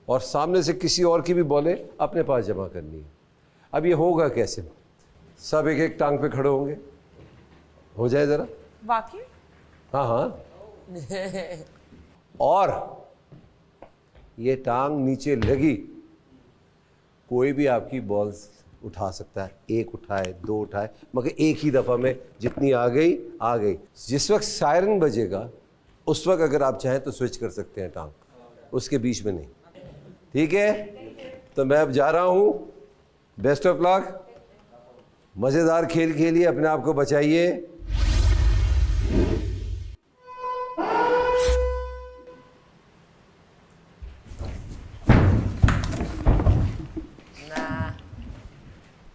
और सामने से किसी और की भी बॉलें अपने पास जमा करनी है। अब ये होगा कैसे? सब एक एक टांग पे खड़े होंगे, हो जाए ज़रा। वाकई? हाँ हाँ। और ये टांग नीचे लगी, कोई भी आपकी बॉल्स उठा सकता है। एक उठाए, 2 उठाए, मगर एक ही दफ़ा में जितनी आ गई आ गई। जिस वक्त सायरन बजेगा उस वक्त अगर आप चाहें तो स्विच कर सकते हैं टांग, उसके बीच में नहीं। ठीक है, तो मैं अब जा रहा हूँ। बेस्ट ऑफ लक, मज़ेदार खेल खेलिए, अपने आप को बचाइए।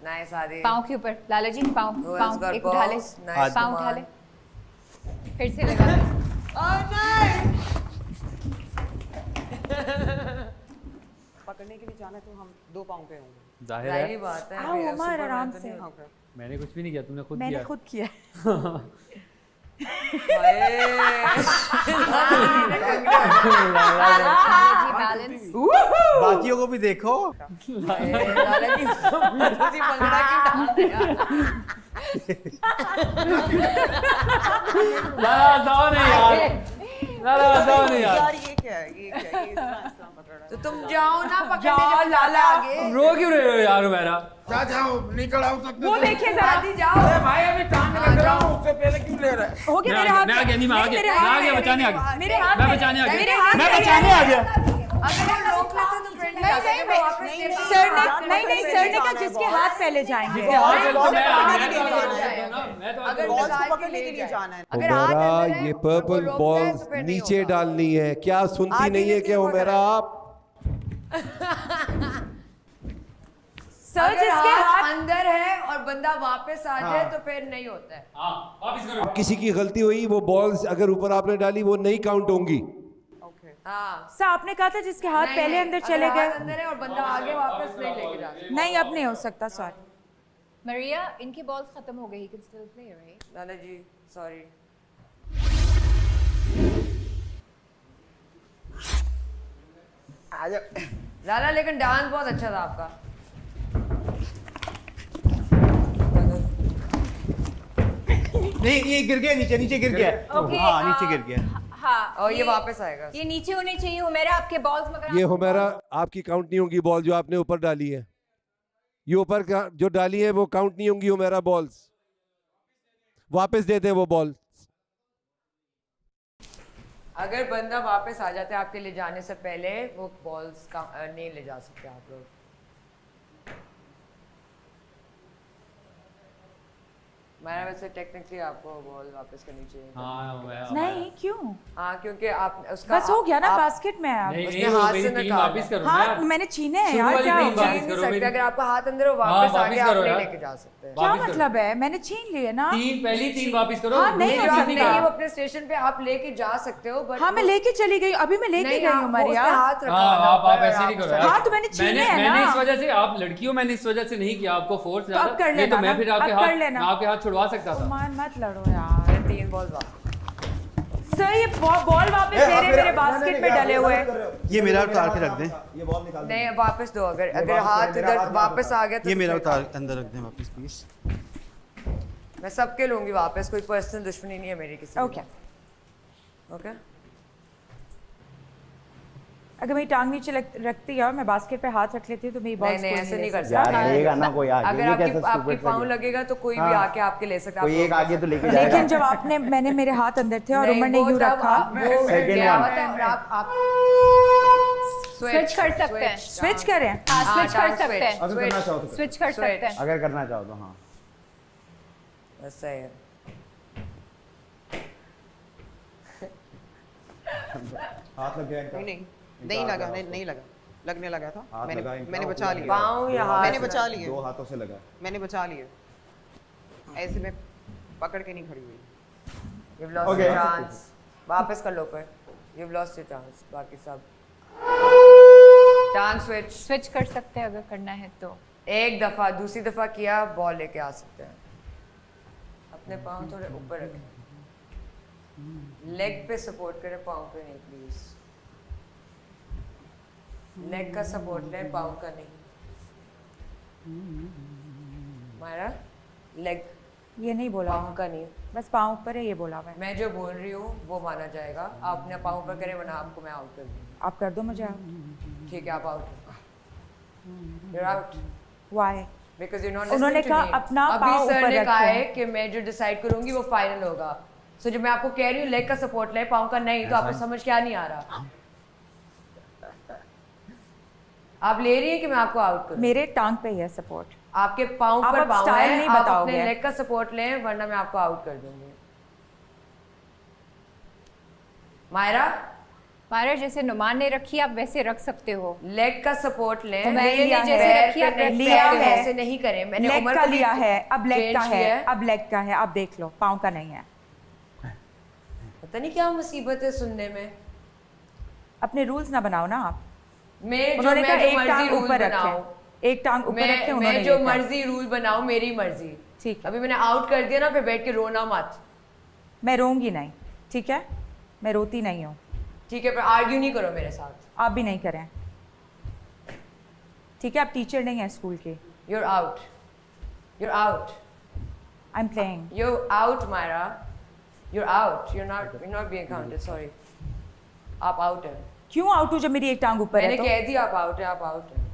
नाइस आदि। पाँव के ऊपर लाला जी, पाँव Who has पाँव got एक उठा ले, balls? Nice, पाँव उठा Numan. ले, फिर से लगा ले। पकड़ने के लिए जाना तो हम 2 पाँव पे होंगे। जाहिर जाहिर है, बात है। आओ अभी उमर, सुपरमैन आराम तो से। नहीं हो। मैंने कुछ भी नहीं किया, तुमने खुद मैंने किया। खुद किया। बैलेंस। बाकियों को भी देखो। लाला जी मुझे पंगड़ा क्यों डाल दिया? लाला जाओ नहीं यार, लाला जाओ नहीं यार। ये क्या है? ये क्या है? ये इतना पकड़ रहा है। तो तुम जाओ ना, पकड़ने जाओ, जब लाला आगे। रो क्यों रहे हो यार मेरा? जा जाओ, निकल आओ तक। वो देखिए जरा। आदि जाओ। भाई अभी टांग लग रहा हूँ, उससे पहले क्यों ले रहा है? हो गया मैं मेरे आ हाथ गया, मैं आ गया, नहीं मैं आ गया, मेरे मैं आ हाथ गया में, बचाने आ गया, मेरे हाथ मैं में, बचाने आ मेरे गया, हाथ मैं में। बचाने आ गया। अगर हम रोक लेते तो फ्रेंड जा सकते, मैं वापस से सर ने नहीं सर ने कहा जिसके हाथ पहले जाएंगे। अगर बॉल्स को पकड़ने के लिए जाना है। अगर हाथ उमेरा अंदर है, ये और वो पर्पल रोकता है, बॉल्स तो फिर नहीं नीचे होगा। डालनी है, क्या सुनती आगे नहीं है नीचे क्या वो उमेरा आप? सर अगर जिसके हाथ हाथ अंदर है और बंदा वापस आ जाए तो फिर नहीं होता है। अब किसी की गलती हुई, वो बॉल्स अगर ऊपर आपने डाली वो नहीं काउंट होंगी। हाँ सर आपने कहा था जिसके हाथ नहीं, पहले नहीं, अंदर अगर चले हाथ गए। अंदर है और बंदा आगे वापस नहीं लेके जा सकता। नहीं अब नहीं हो सकता सर। मरिया इनकी बॉल्स खत्म हो गई, he can still play, right? Lala ji sorry. Lala लेकिन डांस बहुत अच्छा था आपका। नहीं ये गिर गया नीचे, नीचे गिर गया। Okay, हाँ नीचे गिर गया। हाँ और ये वापस आएगा। ये नीचे होने चाहिए हुमैरा आपके बॉल्स, मगर ये हुमैरा आपकी काउंट नहीं होंगी बॉल जो आपने ऊपर डाली है। ये ऊपर जो डाली है वो काउंट नहीं होंगी हुमैरा बॉल्स। वापस दे दें वो बॉल। अगर बंदा वापस आ जाता है आपके ले जाने से पहले, वो बॉल्स का नहीं ले जा सकते आप लोग। मेरा वैसे टेक्निकली आपको बॉल वापस करनी चाहिए। नहीं क्यों? हाँ क्योंकि आप उसका बस हो गया ना, बास्केट में आप उसने हाथ से न वापस करो हाँ मैंने छीने हैं यार, क्या हो गया? छीन नहीं सकते। अगर आपका हाथ अंदर हो वापस आगे आप नहीं लेके जा सकते। क्या मतलब है? मैंने छीन लिए ना। पहली तीन वापस करो। हाँ, नहीं जो हो आप सकता। नहीं, वो अपने स्टेशन पे आप लेके जा सकते हो, बट हाँ मैं लेके चली गई, अभी मैं लेके गई हूँ मरिया। हाथ रखा आप ऐसे नहीं करो। हाँ तो मैंने छीने हैं मैंने इस ना। वजह से, आप लड़कियों मैंने इस वजह से नहीं किया आपको फोर्स। तो अब कर लेना तो मैं ना, फिर अब आपके कर हाथ, लेना। मैं आपके हाथ छुड़वा सकता था। मान मत लड़ो यार। 3 बॉल वापस। सर ये बॉल वापस मेरे बास्केट में डले हुए। ये मेरा उतार के रख दें। ये बॉल निकाल नहीं वापस दो। अगर हाथ इधर वापस आ गया तो ये मेरा फिर उतार अंदर रख दें वापस प्लीज। मैं सबके लूंगी वापस, कोई पर्सनल दुश्मनी नहीं है मेरी किसी। Okay okay. अगर मेरी टांग नीचे रखती है और मैं बास्केट पे हाथ रख लेती हूँ तो मेरी बॉल नहीं ऐसे नहीं कर यार सकता। लेगा ना कोई आगे। अगर ये आपकी कैसा आपकी stupid पाँव सा लगेगा तो कोई भी हाँ। आके आपके ले सकता है। कोई एक आगे तो लेके जाएगा। लेकिन जब मैंने मेरे हाथ अंदर थे और उमर ने यूं रखा। स्विच कर सकते हैं। स्विच करें? हाँ स्विच कर सकते हैं। अगर करना चाहो तो स्विच कर सकते हैं। अगर करना चाहो तो हाँ। ऐसा है। हाथ लग गया इनका। नहीं लगा, नहीं लगा, लगने लगा था। हाथ लगा इनका, मैंने बचा लिया। पाँव या हाथ? मैंने बचा लिए। 2 हाथों से लगा। मैंने बचा लिए। ऐसे में पकड़ के नहीं खड़ी हुई। You've lost Okay. your chance. वापस कर लो पर। You've lost your chance. बाकी सब चांस स्विच स्विच कर सकते हैं अगर करना है तो। एक दफा, दूसरी दफा किया बॉल लेके आ सकते हैं। अपने पाँव थोड़े ऊपर रखें, लेग पे सपोर्ट करें, पाँव पे नहीं प्लीज। लेग का सपोर्ट लें, पाँव का नहीं। हमारा लेग, ये नहीं बोला पाँव का नहीं। बस पाँव ऊपर है, ये बोला हुआ है। मैं जो बोल रही हूँ वो माना जाएगा। आप अपने पाँव ऊपर करें वरना आपको मैं आउट कर दूँगी। आप कर दो मुझे। ठीक है आप out. You're out. Why? Because you're not उन्होंने listening to कहा me. अपना अभी पाँव सर ऊपर ने कहा है रखें। कि मैं जो डिसाइड करूंगी वो फाइनल होगा। सो जब मैं आपको कह रही हूँ लेग का सपोर्ट ले, पाँव का नहीं, तो आपको समझ क्या नहीं आ रहा? आप ले रही हैं कि मैं आपको आउट करूं? मेरे टांग पे है सपोर्ट। आपके पाँव आप पर अब पाँव स्टाइल है, नहीं आप बताओगे। अपने लेग का सपोर्ट लें वरना मैं आपको आउट कर दूंगी। मायरा जैसे नुमान ने रखी आप वैसे रख सकते हो। लेग का सपोर्ट लें। तो मैंने जैसे रखी आप रख लिया सकते हो। ऐसे नहीं करें। मैंने लेग उमर का को भी लिया है, अब लेग का change है, किया है। अब लेग का है, आप देख लो, पाँव का नहीं है। पता नहीं क्या मुसीबत है सुनने में। अपने रूल्स ना बनाओ ना आप। उन्होंने कहा एक टांग ऊपर रखें, एक टांग ऊपर रखें। उन्होंने मैं जो ये कहा। मर्जी रूल बनाऊं, मेरी मर्जी। ठीक, अभी मैंने आउट कर दिया ना, फिर बैठ के रोना मत। मैं रोऊंगी नहीं, ठीक है? मैं रोती नहीं हूँ। ठीक है, पर आर्ग्यू नहीं करो मेरे साथ। आप भी नहीं करें, ठीक है? आप टीचर नहीं हैं स्कूल के। You're out. You're out. I'm playing. You're out, Myra. You're out. You're not being counted. Sorry. आप आउट हैं। क्यों आउट हूँ जब मेरी एक टांग ऊपर है? मैंने तो कह दिया आप आउट है, आप आउट हैं।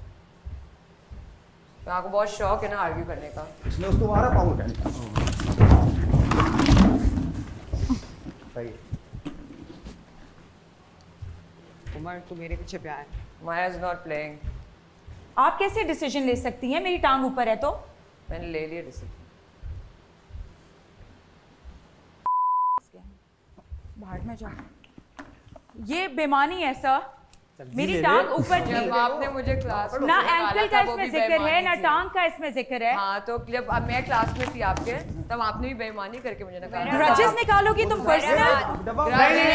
तो आपको बहुत शौक है ना आर्ग्यू करने का। इसने उसको मारा पाँव उठाने का। सही है। उमर तू मेरे पीछे पे आया। Myra is not playing. आप कैसे डिसीजन ले सकती हैं? मेरी टांग ऊपर है तो मैंने ले लिया डिसीजन। बाहर में जाओ। ये बेमानी है सर, मेरी टांग ऊपर थी। जब आपने मुझे क्लास में ना निकाला एंकल था, का वो इसमें भी जिक्र है बेईमानी ना थी। टांग का इसमें जिक्र है। हाँ तो जब अब मैं क्लास में थी आपके, तब आपने भी बेईमानी करके मुझे निकाला। ग्रजेस निकालोगी तुम पर्सनल? वो मेरा ने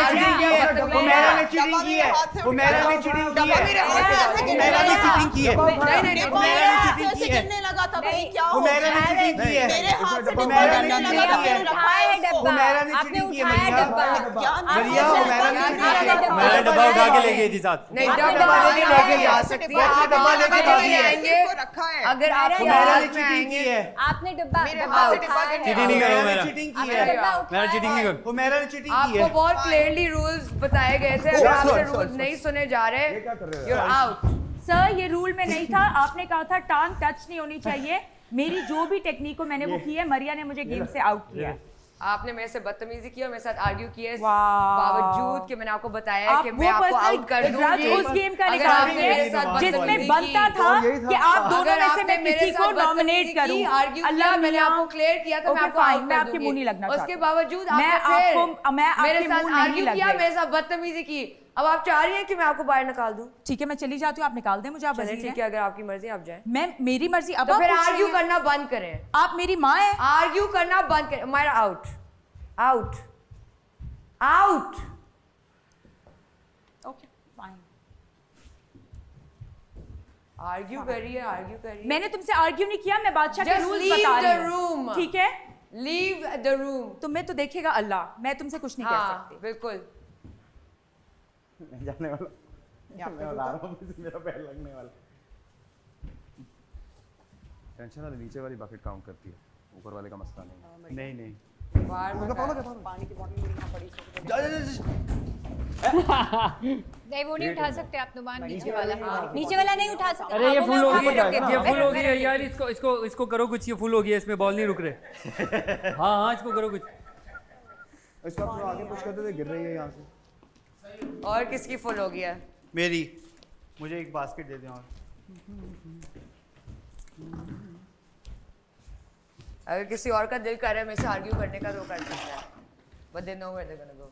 चीटिंग की है, वो मेरा ने चीटिंग की है, वो मेरा ने चीटिंग की है, वो मेरा ने चीटिंग की है, नहीं वो मेरा ने चीटिंग की है, गिरने लगा था भाई, क्या वो मेरा ने चीटिंग की है, मेरे हाथ से वो डिब्बा मेरा ने गिरने चीटिंग लगा, की है, मैंने उठाया डब्बा। वो मेरा ने चीटिंग की है मरिया, मरिया वो मेरा ने चीटिंग की है। मैंने डब्बा उठा के ले गई थी साथ। नहीं डब्बा लेके जा सकती है आप, डब्बा लेके भागी है। आएंगे अगर आप वो मेरा ने चीटिंग की है, आपने डब्बा चीटिंग नहीं करो मेरा, चीटिंग की है, मेरा चीटिंग नहीं करो। वो मेरा ने चीटिंग की आपको है। बहुत क्लियरली रूल्स बताए गए थे, अगर आपसे रूल्स नहीं सुने जा रहे you're out। सर ये रूल में नहीं था, आपने कहा था टांग टच नहीं होनी चाहिए। मेरी जो भी टेक्निक को मैंने वो की है, मरिया ने मुझे गेम से आउट किया। आपने मेरे से बदतमीजी की और मेरे साथ आर्ग्यू किया है, वाह। बावजूद कि मैंने आपको बताया आप कि वो मैं आपको पर्सनल आउट कर दूंगी। ग्रज उस गेम का अगर आपने निकालेंगे मेरे साथ जिसमें बदतमीजी बनता की, था कि आप दोनों अगर में से आपने मैं मेरे किसी को साथ नॉमिनेट बदतमीजी करूं। की, आर्ग्यू किया, मैंने आपको क्लियर किया था, मैं आपको फाइन, out मैं कर आपकी दूंगी। मुंह नहीं लगना उसके चाहती। बावजूद मैं आपने आपके मेरे साथ मुंह नहीं आर्ग्यू लग किया, रहे। मेरे साथ बदतमीजी की। अब आप चाह रही हैं कि मैं आपको बाहर निकाल दूं? ठीक है मैं चली जाती हूँ, आप निकाल दें मुझे। आप चलिए वजीर ठीक हैं। है, अगर आपकी मर्जी आप जाएं। मैं मेरी मर्जी। अब तो आप फिर पूछ रही आर्ग्यू हैं। करना बंद करें। आप मेरी माँ हैं। आर्ग्यू करना बंद करें। Myra out, out, out. Okay fine. Argue कर रही है, आर्ग्यू कर रही है। मैंने तुमसे आर्ग्यू नहीं किया, मैं बादशाह के Just रूल्स leave बता the रही हूँ। room. ठीक है, लीव द रूम। तुम्हें तो देखेगा अल्लाह, मैं तुमसे कुछ नहीं कह हाँ सकती। बिल्कुल। मैं जाने वाला, मैं बता रहा हूँ मेरा पैर लगने वाला। टेंशन वाली नीचे वाली बकेट काउंट करती है, ऊपर वाले का मसला नहीं। नहीं नहीं पानी की बोतल मेरी यहाँ पड़ी नहीं, वो नहीं उठा सकते आप नुमान, नीचे वाला नहीं उठा सकते। अरे ये फुल हो गई, ये फुल हो गई है यार। इसको इसको इसको करो कुछ, ये फुल हो गई है, इसमें बॉल नहीं रुक रहे। हाँ हाँ इसको करो कुछ। इसको आप आगे पुश करते थे, गिर रही है यहाँ से। और किसकी फुल हो गया? मेरी, मुझे एक बास्केट दे दें और। अगर किसी और का दिल कर रहा है मेरे से आर्ग्यू करने का तो कर सकता है, but they know where they're gonna go।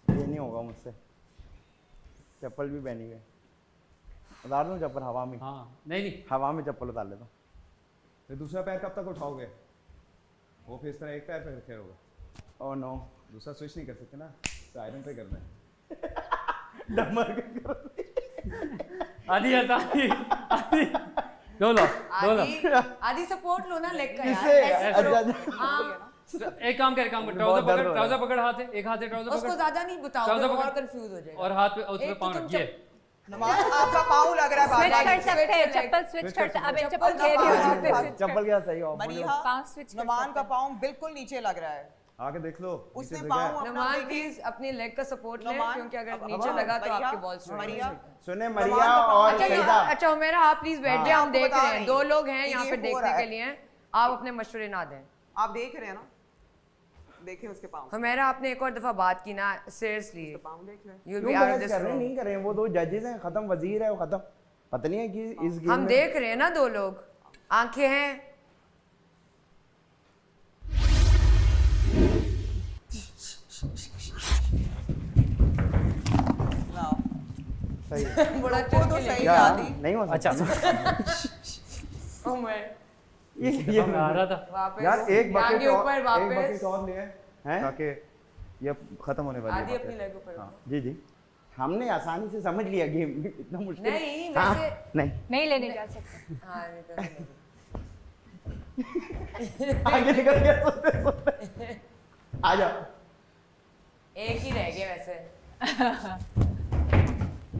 ये नहीं होगा मुझसे। चप्पल भी पहनी हुई है। उतार दूं चप्पल हवा में? हाँ नहीं नहीं, हवा में चप्पल उतार लेता हूँ। फिर दूसरा पैर कब तक उठाओगे? वो फिर इस तरह एक पैर पे रखे होगा। ओह नो, दूसरा स्विच नहीं कर सकते ना, तो आयरन पे करना है। डमर आदि आदि दो लो दो लो। आदि सपोर्ट लो ना लेग का किससे? यार। अच्छा, हाँ एक काम कर ट्राउजर पकड़ हाथ से, एक हाथ से ट्राउजर उसको पकड़ ज्यादा नहीं बताओ, ट्राउजर और पकड़ कंफ्यूज हो जाएगा। और हाथ पे उसमें एक तो पाँव तुम रखिए। नमाज आपका पाँव लग रहा है स्विच बादशाह। कर सकते हैं, चप्पल स्विच कर सकते हैं। अब एक चप्पल कह रही हूँ, चप्पल क्या सही हो? मरीहा, पाँव स्विच कर नमान का पाँव बिल्कुल नीचे लग रहा है। आगे देख लो, उसने नीचे पाँव जगह है। अपना नमान देखिए। प्लीज अपनी लेग का सपोर्ट ले, नमान, क्योंकि अगर अब नीचे नमान, लगा तो मरिया, आपकी बॉल स्ट्रेट मरिया, सुने नमान मरिया का पाँव और अच्छा, सईदा। अच्छा उमेरा आप प्लीज बैठ जाए, हम आपको देख बता रहे रहे हैं हैं। 2 लोग हैं यहाँ ये पे हो देखने रहा के है। लिए, आप अपने मशवरे ना दें। आप देख रहे हैं ना, देखिए उसके पाँव। हमेरा आपने एक और दफा बात की ना, सीरियसली पाँव देख रहे हैं। यू विल क्यों बी आउट बहस दिस कर रहे हैं? रूम। नहीं कर रहे हैं, वो 2 जजेस हैं, खत्म, वजीर है वो खत्म। पता नहीं है कि इस गेम हम में देख रहे हैं ना 2 लोग, आंखें हैं। सही बड़ा वो तो चुटकी सही क्या आदि। नहीं हो सकता। अच्छा उमर ये आ रहा था वापस यार एक बकेट आगे ऊपर एक वापस बकेट और ले हैं? ताकि ये खत्म होने वाली आदि है अपनी bucket। लेग ऊपर हाँ। जी जी, हमने आसानी से समझ लिया गेम, इतना मुश्किल नहीं, हाँ, वैसे- नहीं नहीं लेने जा सकते। हाँ नहीं तो नहीं। आगे निकल गया सोते सोते। आ जाओ, एक ही रह गया वैसे।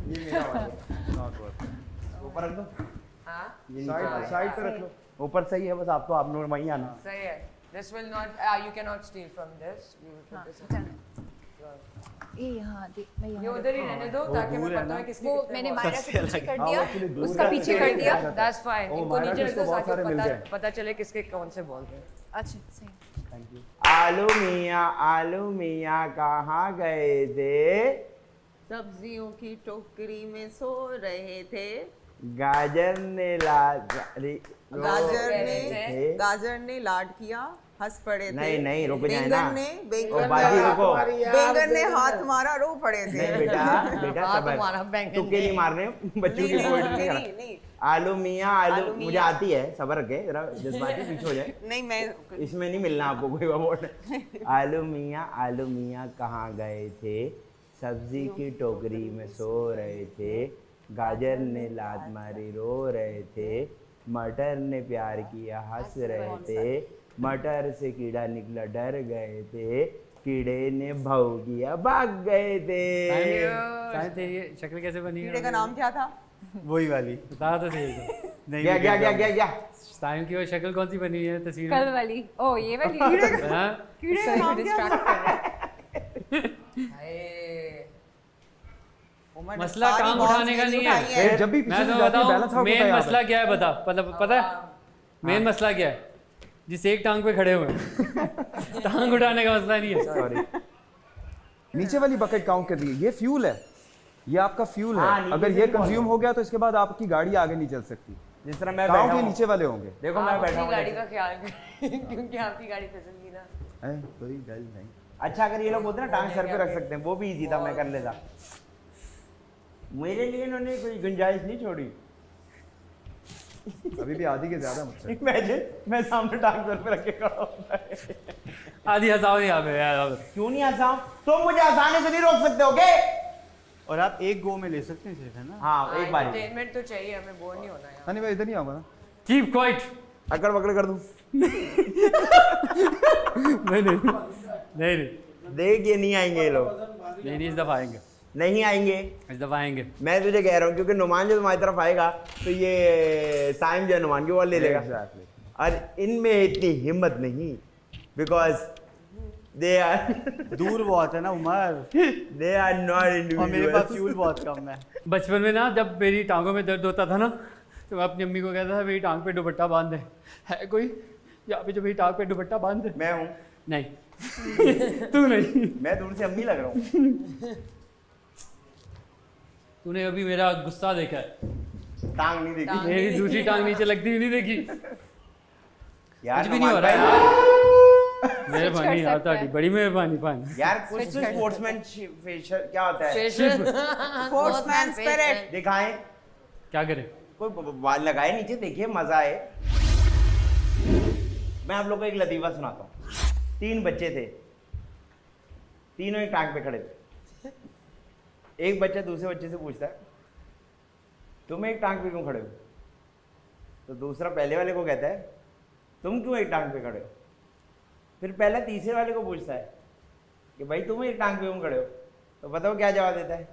ये मेरा वाला है। Not worth it। ऊपर रख दो, हाँ ये नीचे साइड वाला। साइड पे रख लो। ऊपर सही है, बस आप तो आप लोग वहीं आना। सही है। This will not, you cannot steal from this. You will put this in. ये यहाँ देख, मैं ये यहाँ उधर ही रहने दो ताकि मैं पता है किसकी वो कितने मैंने balls मायरा हैं। से पीछे कर हाँ, दिया, actually दूर उसका है, पीछे दूर कर दिया। है। That's fine. ओ, इनको मायरा नीचे को रख दो बहुत ताकि सारे मिल गए। पता चले किसके कौन से बॉल हैं। अच्छा सही। आलू मियाँ कहाँ गए थे? सब्जियों की टोकरी में सो रहे थे, गाजर ने गाजर ने लाड किया, हंस पड़े थे। नहीं रुक जाए ना। बैंगन ने हाथ मारा, रो पड़े थे। नहीं बेटा सबर, तुक्के नहीं मारने, बच्चों की पोएट्री नहीं। आलू मियाँ आलू मुझे आती है, सबर रखे जरा, जज्बाती पीछे हो जाए। नहीं मैं इसमें नहीं मिलना आपको कोई अवार्ड। आलू मियाँ कहाँ गए थे, सब्जी की टोकरी में सो रहे थे, गाजर ने लात मारी रो रहे थे, मटर ने प्यार किया हंस रहे थे, मटर से कीड़ा निकला डर गए थे, कीड़े ने भाव किया भाग गए थे। शायद ये शक्ल कैसे बनी? कीड़े का नाम क्या था? वही वाली बता तो सही तो। नहीं क्या साइम की वो शक्ल कौन सी बनी है तस्वीर में? कल वाली। ओ ये वाली। कीड़े का नाम क्या? मसला काम उठाने का नहीं है। जब भी मैं तो बताऊं मेन मसला क्या है, पता है मेन मसला क्या है? जिस एक टांग पे खड़े हुए हैं टांग उठाने का मसला नहीं है। सॉरी, नीचे वाली बकेट काउंट कर रही है, ये फ्यूल है, ये आपका फ्यूल है। अगर ये कंज्यूम हो गया तो इसके बाद आपकी गाड़ी आगे नहीं चल सकती। जिस तरह मैं काउंट ये नीचे वाले होंगे। देखो मैं बैठा हूं, गाड़ी का ख्याल करें क्योंकि आपकी गाड़ी फिसलगी ना। कोई गल नहीं। अच्छा अगर ये लोग बोलते ना टांग सर पे रख सकते हैं, वो भी इजी था, मैं कर लेता। मेरे लिए इन्होंने कोई गुंजाइश नहीं छोड़ी। अभी भी आधी के ज्यादा मुझसे। इमेजिन मैं सामने टांग सर पे रख के खड़ा होता है। आधी हंसाओ नहीं यहाँ पे यार। क्यों नहीं हंसाऊं? तुम मुझे हंसाने से नहीं रोक सकते हो क्या? और आप एक गो में ले सकते हैं सिर्फ, है ना? हाँ एक बार। एंटरटेनमेंट तो चाहिए हमें, बोर नहीं होना यार। मैं इधर नहीं आऊंगा ना। Keep quiet. अकड़ बकड़ कर दूं? नहीं देख ये नहीं आएंगे ये लोग। नहीं इस दफा आएंगे। नहीं आएंगे इस दफा आएंगे। मैं तुझे कह रहा हूँ क्योंकि नुमान जो तुम्हारी तरफ आएगा तो ये साइम जो नुमान की बॉल ले लेगा। और इनमें इतनी हिम्मत नहीं, बिकॉज दे आर दूर बहुत है ना Umar, they are not individual. और मेरे पास फ्यूल बहुत कम है। बचपन में ना जब मेरी टांगों में दर्द होता था ना तो मैं अपनी अम्मी को कहता था मेरी टांग पे दुपट्टा बांध दे। है कोई यहाँ पे जो मेरी टांग पे दुपट्टा बांध दे? मैं हूँ। नहीं तू नहीं। मैं दूर से अम्मी लग रहा हूँ। तूने अभी मेरा गुस्सा देखा है? टांग नहीं देखी। मेरी दूसरी टांग नीचे लगती हुई नहीं देखी यार। कुछ भी नहीं हो रहा है। मेहरबानी यार, ताड़ी बड़ी मेहरबानी यार। कुछ तो स्पोर्ट्समैनशिप फेशियल क्या होता है? स्पोर्ट्समैन स्पिरिट दिखाएं। क्या करें? कोई बाल लगाए नीचे, देखिए मजा आए। मैं आप लोगों को एक लतीफा सुनाता हूँ। 3 बच्चे थे, तीनों एक टांग पे खड़े थे। एक बच्चा दूसरे बच्चे से पूछता है तुम एक टांग पे क्यों खड़े हो? तो दूसरा पहले वाले को कहता है तुम क्यों एक टांग पे खड़े हो? फिर पहला तीसरे वाले को पूछता है कि भाई तुम एक टांग पे क्यों खड़े हो? तो बताओ क्या जवाब देता है?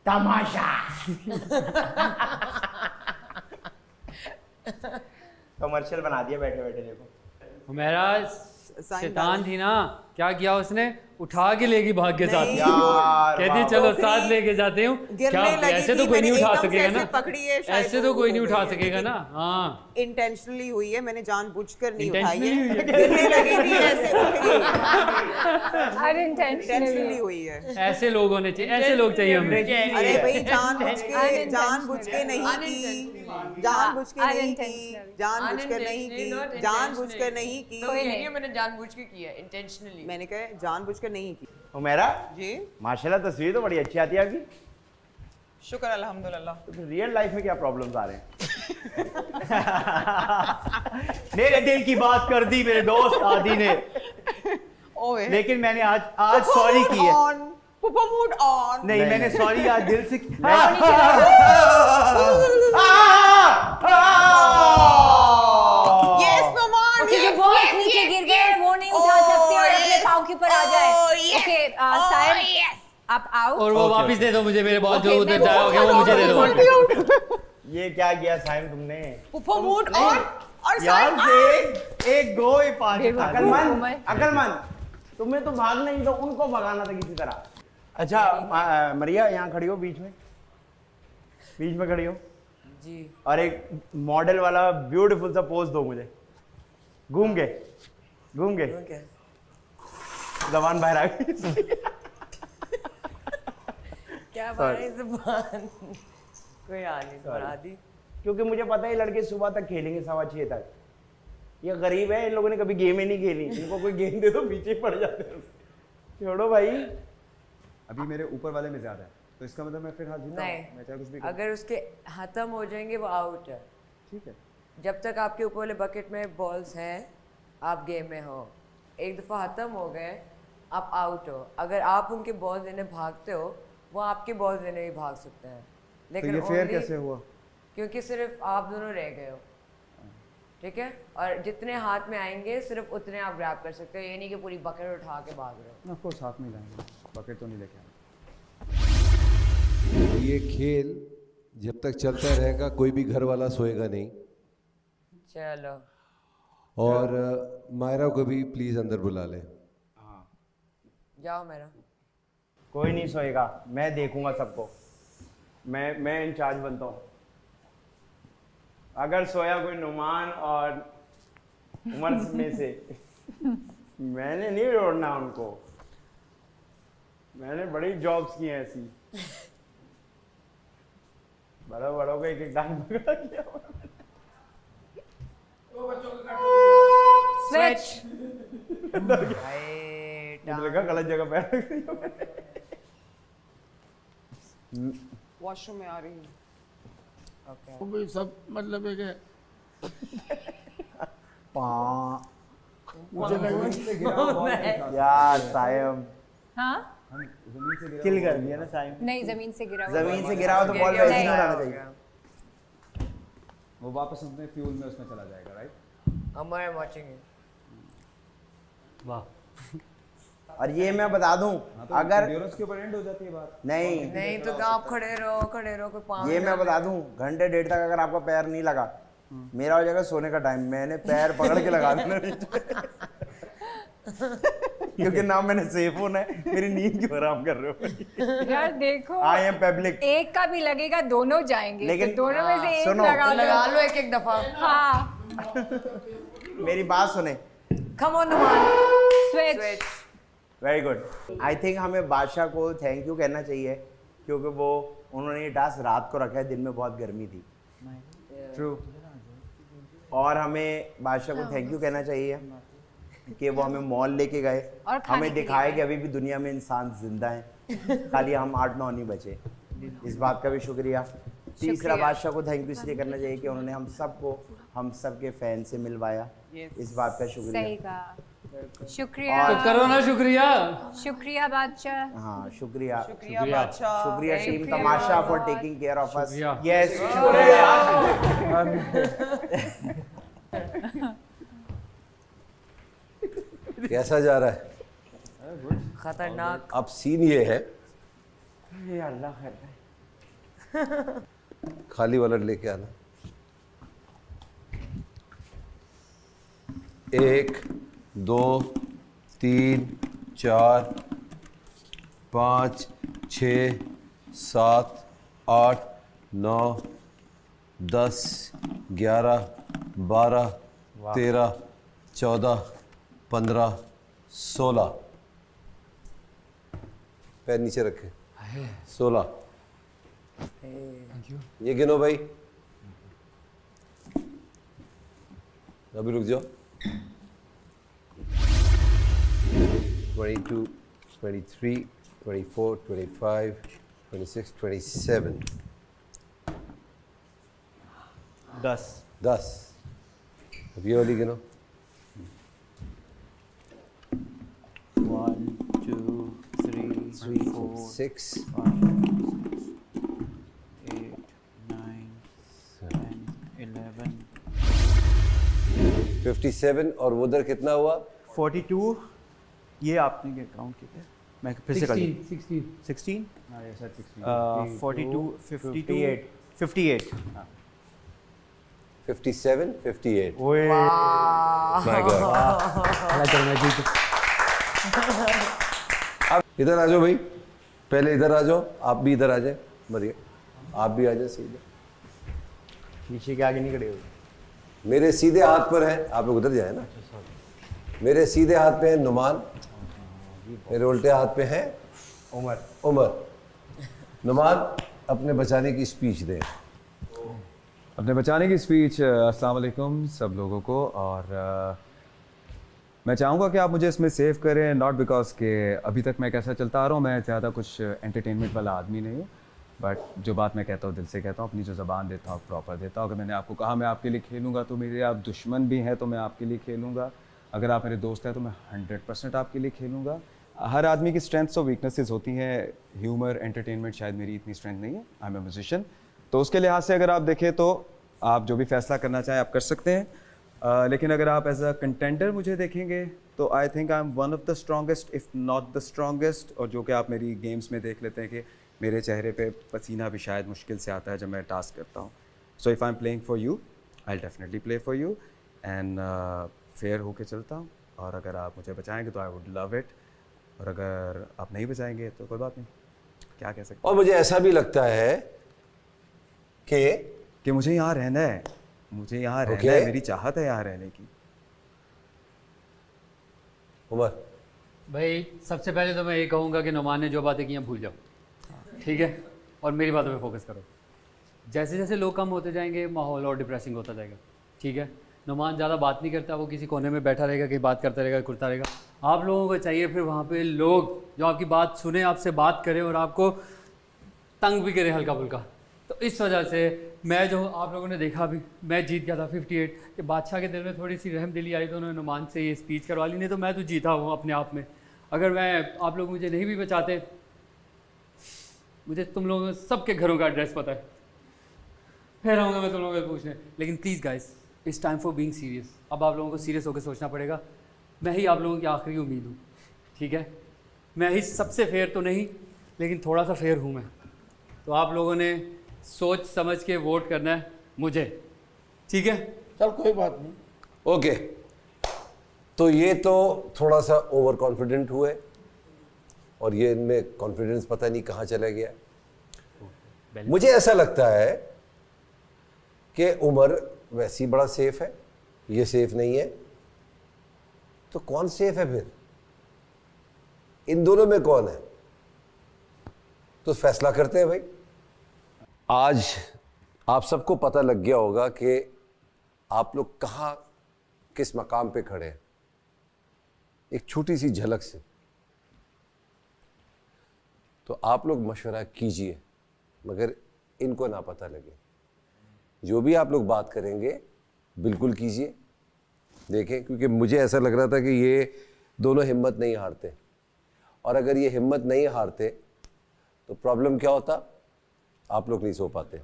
तमाशा। कमर्शियल बना दिया बैठे बैठे। देखो मेरा शैतान थी ना, क्या किया उसने? उठा के लेगी भाग के साथ। कहती चलो साथ लेके जाते हूँ। क्या ऐसे तो कोई नहीं उठा सकेगा ना, ऐसे तो कोई नहीं उठा सकेगा ना। हाँ इंटेंशनली हुई है, मैंने जानबूझकर नहीं उठाई है। गिरने लगी थी ऐसे उठ गई। अनइंटेंशनली हुई है। ऐसे लोग होने चाहिए, ऐसे लोग चाहिए हमें। अरे भाई जानबूझ के नहीं की, जानबूझकर नहीं की। कोई नहीं, मैंने जानबूझ के किया, इंटेंशनली। मैंने कहा जानबूझकर नहीं की। उमेरा जी माशाल्लाह तस्वीर तो बड़ी अच्छी आती है आपकी। शुक्र अल्हम्दुलिल्लाह। तो फिर रियल लाइफ में क्या प्रॉब्लम्स आ रहे हैं? मेरे दिल की बात कर दी मेरे दोस्त आदि ने। लेकिन मैंने आज सॉरी की है। Mood on. नहीं मैंने सॉरी आज दिल से बहुत नीचे गिर गए, वो नहीं उठा सकते और अपने पाँव के ऊपर आ जाए। ओके साइम आप आओ और वो वापस दे दो मुझे मेरे बॉल जो उधर जाए हो गया वो मुझे दे दो। ये क्या किया साइम तुमने? Mood on. और यार से एक गो 5। अकलमंद तुम्हें तो भागना ही, तो उनको भगाना था किसी तरह। अच्छा मरिया यहाँ खड़ी हो, बीच में खड़ी हो जी। और एक मॉडल वाला ब्यूटीफुल सा पोज दो मुझे। घूम के जबान बाहर आ गई। क्या बात है जुबान कोई हाल नहीं बढ़ा दी। क्योंकि मुझे पता है लड़के सुबह तक खेलेंगे 6:15 तक। ये गरीब है, इन लोगों ने कभी गेम ही नहीं खेली। इनको कोई गेम दे तो पीछे पड़ जाते हैं। छोड़ो भाई। अभी मेरे ऊपर वाले में ज्यादा है, तो इसका मतलब मैं फिर हाथ जीता हूं, मैं चाहे कुछ भी अगर उसके खत्म हो जाएंगे वो आउट है। ठीक है। जब तक आपके ऊपर वाले बकेट में बॉल्स हैं आप गेम में हो। एक दफ़ा ख़त्म हो गए आप आउट हो। अगर आप उनके बॉल देने भागते हो वो आपके बॉल देने भी भाग सकते हैं। लेकिन तो ये फेयर कैसे हुआ? क्योंकि सिर्फ आप दोनों रह गए हो, ठीक है। और जितने हाथ में आएंगे सिर्फ उतने आप ग्रैब कर सकते हो, ये नहीं कि पूरी बकेट उठा के भाग रहे हो। ऑफ कोर्स हाथ में लाएंगे, बकेट तो नहीं लेके आएंगे। ये खेल जब तक चलता रहेगा कोई भी घर वाला सोएगा नहीं। चलो। और मायरा को भी प्लीज अंदर बुला ले। जाओ मेरा। कोई नहीं सोएगा, मैं देखूंगा सबको। मैं इंचार्ज बनता हूँ। अगर सोया कोई नुमान और उमर में से मैंने नहीं रोड़ना उनको। मैंने बड़ी जॉब्स की हैं ऐसी। बड़ों बड़ों को एक टाइम किया। स्विच। लगा गलत जगह पैर। वॉशरूम में आ रही हूँ। वो भी सब मतलब है कि मुझे लगा यार सायम। हाँ किल कर दिया ना सायम। नहीं, जमीन से गिरा। जमीन से गिरा हो तो बॉल वैसे नहीं उड़ाना चाहिए। वो वापस अपने फ्यूल में उसमें चला जाएगा, right? I am watching it. वाह। और ये मैं बता दूं, तो अगर endurance के ऊपर एंड हो जाती है बात। नहीं तो आप खड़े रहो कोई पाँव। ये मैं बता दूं, घंटे डेढ़ तक अगर आपका पैर नहीं लगा, मेरा हो जाएगा सोने का टाइम। मैंने पैर पकड़ के लगा देना क्योंकि ना मैंने सेफ होना है, मेरी नींद क्यों आराम कर रहे हो यार देखो, आई एम पब्लिक। एक का भी लगेगा, दोनों जाएंगे। लेकिन तो दोनों में से एक सुनो, लगा लो एक दफा। हाँ मेरी बात सुने। Come on Numan. Switch. Very good. I think हमें बादशाह को थैंक यू कहना चाहिए, क्योंकि उन्होंने ये टास्क रात को रखा है, दिन में बहुत गर्मी थी। ट्रू। और हमें बादशाह को थैंक यू कहना चाहिए कि वो हमें मॉल लेके गए, हमें दिखाए कि अभी भी दुनिया में इंसान जिंदा हैं, खाली हम 8-9 नहीं बचे। इस बात का भी शुक्रिया। तीसरा बादशाह को थैंक यू इसलिए करना चाहिए कि उन्होंने हम सबको हम सबके फैन से मिलवाया। इस बात का शुक्रिया। सही कहा। शुक्रिया। तो करो ना शुक्रिया। शुक्रिया बादशाह। हाँ शुक्रिया। शुक्रिया बादशाह। शुक्रिया team Tamasha for taking care of us. Yes कैसा जा रहा है? खतरनाक। अब सीन ये है, ये अल्लाह खैर खाली वाला लेके आना। 1 2 3 4 5 6 7 8 9 10 11 12 13 14 15 16। पैर नीचे रखे। 16। ये गिनो भाई। अभी रुक जाओ। 22 23 24 25 26 27। 10। अब ये वाली गिनो। 1 2 3 4 6 8 9 10 11 57। और वो उधर कितना हुआ? 42। ये आपने क्या काउंट किया? मैं फिर से 16। हाँ ये शायद 16। 42 52 58। 57 58। ओए माय गॉड। अब इधर आ जाओ भाई, पहले इधर आ जाओ। आप भी इधर आ जाए। मरिए आप भी आ जाए सीधे। पीछे के आगे नहीं खड़े हो। मेरे सीधे हाथ पर है, आप लोग उधर जाए ना। मेरे सीधे हाथ पे है नुमान, मेरे उल्टे हाथ पे है उमर। नुमान अपने बचाने की स्पीच दे। अपने बचाने की स्पीच। अस्सलाम वालेकुम सब लोगों को। और मैं चाहूँगा कि आप मुझे इसमें सेव करें, नॉट बिकॉज के अभी तक मैं कैसा चलता आ रहा हूँ, मैं ज़्यादा कुछ एंटरटेनमेंट वाला आदमी नहीं हूँ, बट जो बात मैं कहता हूँ दिल से कहता हूँ, अपनी जो ज़बान देता हूँ प्रॉपर देता हूँ। अगर मैंने आपको कहा मैं आपके लिए खेलूँगा तो मेरे आप दुश्मन भी हैं तो मैं आपके लिए खेलूँगा, अगर आप मेरे दोस्त हैं तो मैं 100% आपके लिए खेलूँगा। हर आदमी की स्ट्रेंथ्स और वीकनेसेस होती हैं, ह्यूमर एंटरटेनमेंट शायद मेरी इतनी स्ट्रेंथ नहीं है, आई एम ए म्यूजिशियन, तो उसके लिहाज से अगर आप देखें तो आप जो भी फैसला करना चाहें आप कर सकते हैं। लेकिन अगर आप एज अ कंटेंडर मुझे देखेंगे तो I think I am one of the strongest if not the strongest. और जो कि आप मेरी गेम्स में देख लेते हैं कि मेरे चेहरे पे पसीना भी शायद मुश्किल से आता है जब मैं टास्क करता हूँ। So if I am playing for you I will definitely play for you and fair होके चलता हूँ। और अगर आप मुझे बचाएंगे तो आई वुड लव इट, और अगर आप नहीं बचाएंगे तो कोई बात नहीं, क्या कह सकते। और मुझे ऐसा भी लगता है कि मुझे यहाँ रहना है, मुझे यहाँ रहना है, मेरी चाहत है यहाँ रहने की। उमर भाई सबसे पहले तो मैं ये कहूँगा कि नुमान ने जो बातें की हैं भूल जाओ, ठीक है, और मेरी बातों पे फोकस करो। जैसे जैसे लोग कम होते जाएंगे माहौल और डिप्रेसिंग होता जाएगा, ठीक है। नुमान ज़्यादा बात नहीं करता, वो किसी कोने में बैठा रहेगा, कहीं बात करता रहेगा, करता रहेगा। आप लोगों को चाहिए फिर वहाँ पे लोग जो आपकी बात सुने, आपसे बात करें और आपको तंग भी करें हल्का फुल्का। तो इस वजह से मैं जो आप लोगों ने देखा भी, मैं जीत गया था 58 कि बादशाह के दिल में थोड़ी सी रहमदिली आई तो उन्होंने नुमान से ये स्पीच करवा ली, नहीं तो मैं तो जीता हूँ अपने आप में। अगर मैं आप लोग मुझे नहीं भी बचाते, मुझे तुम लोगों सबके घरों का एड्रेस पता है, फिर आऊँगा मैं तुम लोगों को पूछने। लेकिन please guys, it's time for being serious. अब आप लोगों को सीरियस होकर सोचना पड़ेगा। मैं ही आप लोगों की आखिरी उम्मीद हूँ, ठीक है। मैं ही सबसे फेयर तो नहीं, लेकिन थोड़ा सा फेयर हूँ मैं। तो आप लोगों ने सोच समझ के वोट करना है मुझे, ठीक है। चल कोई बात नहीं, ओके। तो ये तो थोड़ा सा ओवर कॉन्फिडेंट हुए और ये इनमें कॉन्फिडेंस पता नहीं कहाँ चला गया। मुझे ऐसा लगता है कि उमर वैसे ही बड़ा सेफ है, ये सेफ नहीं है, तो कौन सेफ है फिर? इन दोनों में कौन है? तो फैसला करते हैं भाई। आज आप सबको पता लग गया होगा कि आप लोग कहाँ किस मकाम पे खड़े हैं, एक छोटी सी झलक से। तो आप लोग मशवरा कीजिए, मगर इनको ना पता लगे। जो भी आप लोग बात करेंगे बिल्कुल कीजिए, देखें, क्योंकि मुझे ऐसा लग रहा था कि ये दोनों हिम्मत नहीं हारते, और अगर ये हिम्मत नहीं हारते तो प्रॉब्लम क्या होता? आप लोग नहीं सो पाते,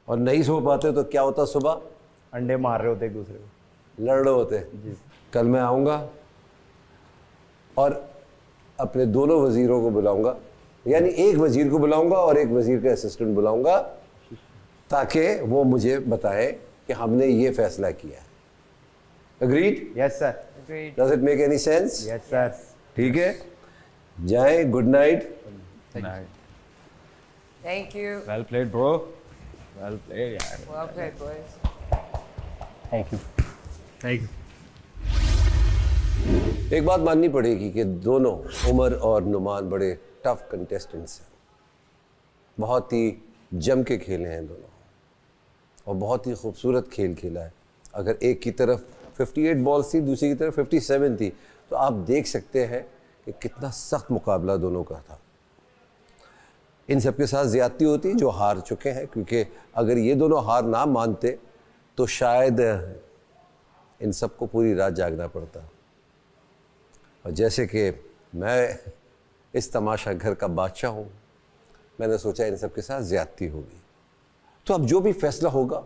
और नहीं सो पाते तो क्या होता? सुबह अंडे मार रहे होते एक दूसरे को, लड़ रहे होते। कल मैं आऊँगा और अपने दोनों वज़ीरों को बुलाऊंगा, यानी एक वज़ीर को बुलाऊंगा और एक वज़ीर का असिस्टेंट बुलाऊंगा, ताकि वो मुझे बताएं कि हमने ये फैसला किया है। Agreed? Yes sir. Does it make any sense? Yes sir. ठीक है, जाएं। Good night. Thank you. Well played, bro. Well played, यार। Well played, boys. Thank you. Thank you. एक बात माननी पड़ेगी कि दोनों उमर और नुमान बड़े टफ कंटेस्टेंट्स हैं, बहुत ही जम के खेले हैं दोनों, और बहुत ही खूबसूरत खेल खेला है। अगर एक की तरफ 58 बॉल्स थी, दूसरी की तरफ 57 थी, तो आप देख सकते हैं कि कितना सख्त मुकाबला दोनों का था। इन सब के साथ ज़्यादती होती जो हार चुके हैं, क्योंकि अगर ये दोनों हार ना मानते तो शायद इन सबको पूरी रात जागना पड़ता। और जैसे कि मैं इस तमाशा घर का बादशाह हूँ, मैंने सोचा इन सब के साथ ज़्यादती होगी। तो अब जो भी फैसला होगा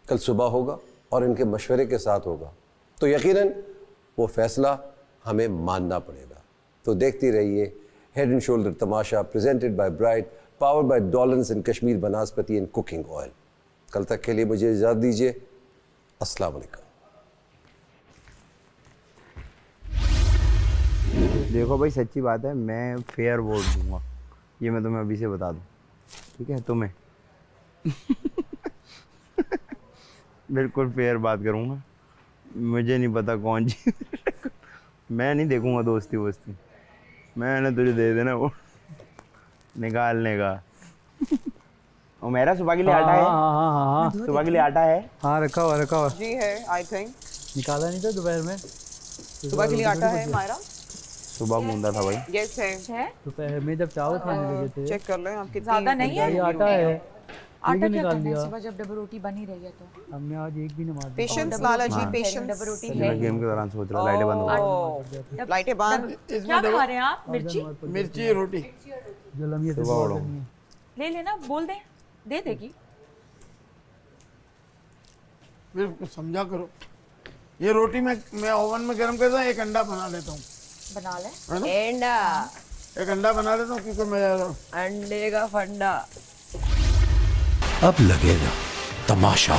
कल सुबह होगा और इनके मशवरे के साथ होगा, तो यकीनन वो फैसला हमें मानना पड़ेगा। तो देखती रहिए हेड एंड शोल्डर तमाशा, presented by Bright, powered by Dollons and Kashmir vanaspati and cooking oil. कल तक के लिए मुझे इजाज़त दीजिए। अस्सलाम वालेकुम। देखो भाई, सच्ची बात है, मैं फेयर वोट दूंगा, ये मैं तुम्हें अभी से बता दूं, ठीक है। तुम्हें बिल्कुल फेयर बात करूंगा। मुझे नहीं पता कौन जी मैं नहीं देखूंगा दोस्ती वोस्ती, मैंने तुझे दे देना वो। निकालने का। और मेरा सुबह के लिए आटा है। हाँ सुबह के लिए आटा है। हाँ रखा हुआ जी है आई थिंक निकाला नहीं था दोपहर में। सुबह के लिए आटा है मायरा। सुबह गूंदा था भाई। यस है दोपहर में जब चावल खाने लगे थे। चेक कर लें आपके ज्यादा नहीं है ये आटा है। आटा क्या करना है सुबह जब डबल रोटी बनी रही है तो हमने आज एक भी नमाज पेशेंस लाला जी पेशेंस डबल रोटी मैं गेम के दौरान सोच रहा लाइटें बंद हो गई। लाइटें बंद क्या खा रहे हैं आप? मिर्ची मिर्ची रोटी जो लम्हे से सुबह उठो। ले लेना, बोल दे, दे देगी। मेरे को समझा करो। ये रोटी मैं ओवन में गर्म करता हूँ, एक अंडा बना लेता हूँ। बना ले। है ना? एंडा एक अंडा बना लेता हूँ क्योंकि मैं अंडे का फंडा। अब लगेगा तमाशा